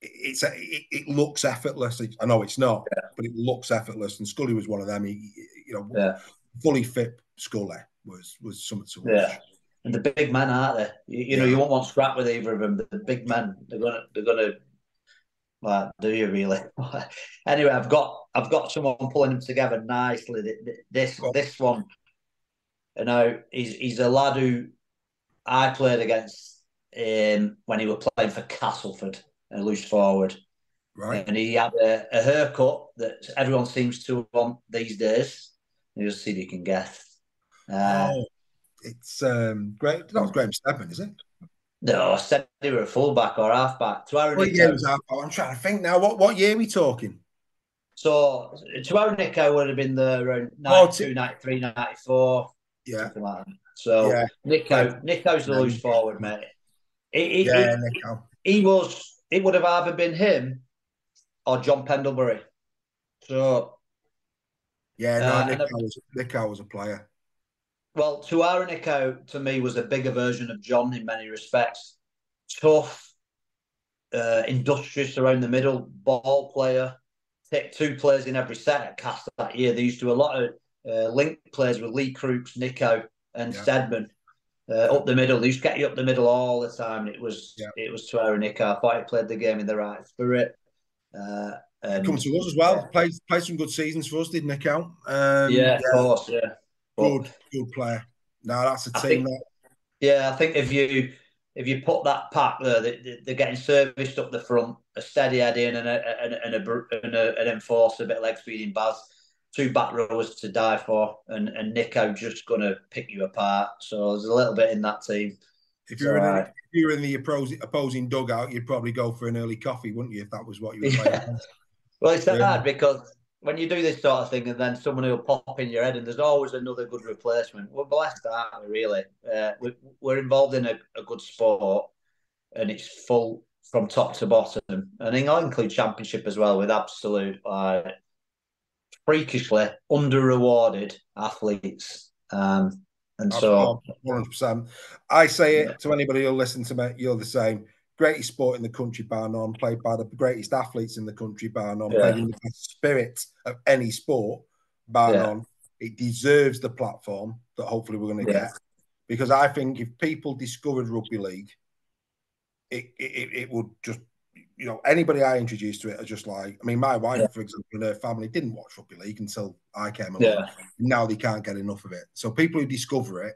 Speaker 1: it looks effortless. I know it's not, but it looks effortless. And Scully was one of them. Fully fit Scully was something to watch.
Speaker 2: Yeah. And the big men, aren't they? You won't want scrap with either of them. The big men, they're gonna. Well, do you really? Anyway, I've got someone pulling them together nicely. This one, he's a lad who I played against when he was playing for Castleford, a loose forward.
Speaker 1: Right.
Speaker 2: And he had a haircut that everyone seems to want these days. You just see if you can guess.
Speaker 1: it's great. Not Graham Stedman, is it?
Speaker 2: No, I said they were a fullback or halfback. To our
Speaker 1: What year
Speaker 2: Nico.
Speaker 1: was that? I'm trying to think now. What year are we talking?
Speaker 2: So to our Nico would have been there around
Speaker 1: Oh,
Speaker 2: 92, 93, 94,
Speaker 1: yeah,
Speaker 2: something like that. So
Speaker 1: yeah,
Speaker 2: Nico's the
Speaker 1: yeah,
Speaker 2: loose forward, mate.
Speaker 1: yeah, Nico.
Speaker 2: It would have either been him or John Pendlebury. So
Speaker 1: Yeah, no,
Speaker 2: and
Speaker 1: Nico was a player.
Speaker 2: well, Nico to me was a bigger version of John in many respects. Tough, industrious around the middle, ball player. Take two players in every set at Cast that year. They used to do a lot of link plays with Leigh, Nico, and
Speaker 1: Yeah,
Speaker 2: Stedman
Speaker 1: yeah,
Speaker 2: up the middle. They used to get you up the middle all the time. It was
Speaker 1: yeah.
Speaker 2: Nico. I thought he played the game in the right spirit.
Speaker 1: He come
Speaker 2: And
Speaker 1: to us as well. Played some good seasons for us, did Nico?
Speaker 2: yeah, of
Speaker 1: Yeah,
Speaker 2: course, yeah. But
Speaker 1: good player. No, that's a
Speaker 2: I
Speaker 1: team
Speaker 2: think
Speaker 1: that.
Speaker 2: Yeah, I think if you put that pack there, they're getting serviced up the front, a steady Eddie and an enforcer, a bit of leg speed in Baz, two back rowers to die for, and Nico just gonna pick you apart. So there's a little bit in that team.
Speaker 1: If
Speaker 2: So
Speaker 1: you were in the opposing dugout, you'd probably go for an early coffee, wouldn't you? If that was what you were playing.
Speaker 2: yeah. Well, it's
Speaker 1: Yeah.
Speaker 2: hard because when you do this sort of thing, and then someone will pop in your head, and there's always another good replacement. We're blessed, aren't we? Really, we're involved in a good sport, and it's full from top to bottom, and I'll include championship as well with absolute freakishly under rewarded athletes. And so
Speaker 1: 100%. I say
Speaker 2: yeah,
Speaker 1: it to anybody who'll listen to me, you're the same. Greatest sport in the country, bar none, played by the greatest athletes in the country, bar none, played
Speaker 2: yeah,
Speaker 1: in the best spirit of any sport, bar
Speaker 2: yeah,
Speaker 1: none. It deserves the platform that hopefully we're going to
Speaker 2: yeah,
Speaker 1: get. Because I think if people discovered rugby league, it would just, anybody I introduced to it are just like, I mean, my wife, for example, and her family didn't watch rugby league until I came along.
Speaker 2: yeah,
Speaker 1: Now they can't get enough of it. So people who discover it,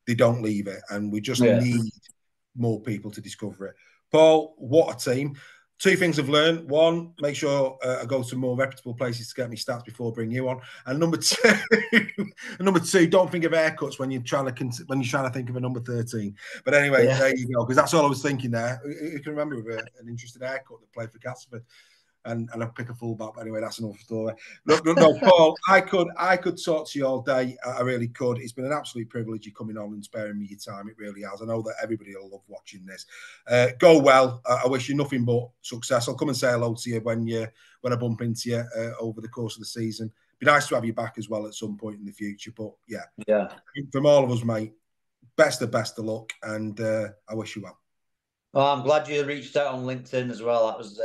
Speaker 1: they don't leave it. And we just
Speaker 2: yeah,
Speaker 1: need more people to discover it. Paul, what a team. Two things I've learned. One, make sure I go to more reputable places to get me stats before I bring you on. And number two, don't think of haircuts when you're trying to think of a number 13. But anyway,
Speaker 2: yeah.
Speaker 1: there you go. Because that's all I was thinking there. You can remember an interesting haircut that played for Castleford. And I'll pick a fullback. But anyway, that's another story. Look, no, Paul, I could talk to you all day. I really could. It's been an absolute privilege you coming on and sparing me your time. It really has. I know that everybody will love watching this. Go well. I wish you nothing but success. I'll come and say hello to you when I bump into you over the course of the season. Be nice to have you back as well at some point in the future. But yeah, from all of us, mate, best of luck, and I wish you well.
Speaker 2: Well, I'm glad you reached out on LinkedIn as well. That was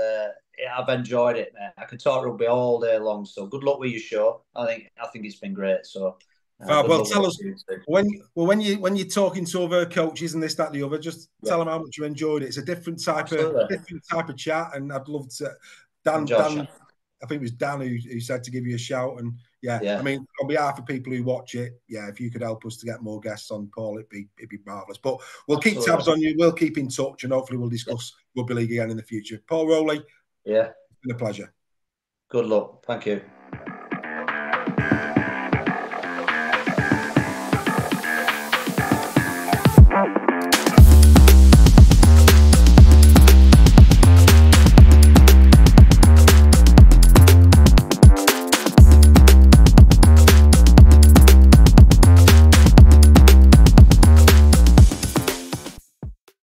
Speaker 2: I've enjoyed it, mate. I could talk rugby all day long. So good luck with your show. I think it's been great. So
Speaker 1: well, tell us when you're talking to other coaches and this, that, and the other. Just tell them how much you enjoyed it. It's a different type of chat, and I'd love to. Dan, I think it was Dan who said to give you a shout, and yeah, I mean, on behalf of people who watch it, if you could help us to get more guests on, Paul, it'd be marvelous. But we'll keep tabs on you. We'll keep in touch, and hopefully we'll discuss rugby league again in the future. Paul Rowley,
Speaker 2: it's
Speaker 1: been a pleasure.
Speaker 2: Good luck. Thank you.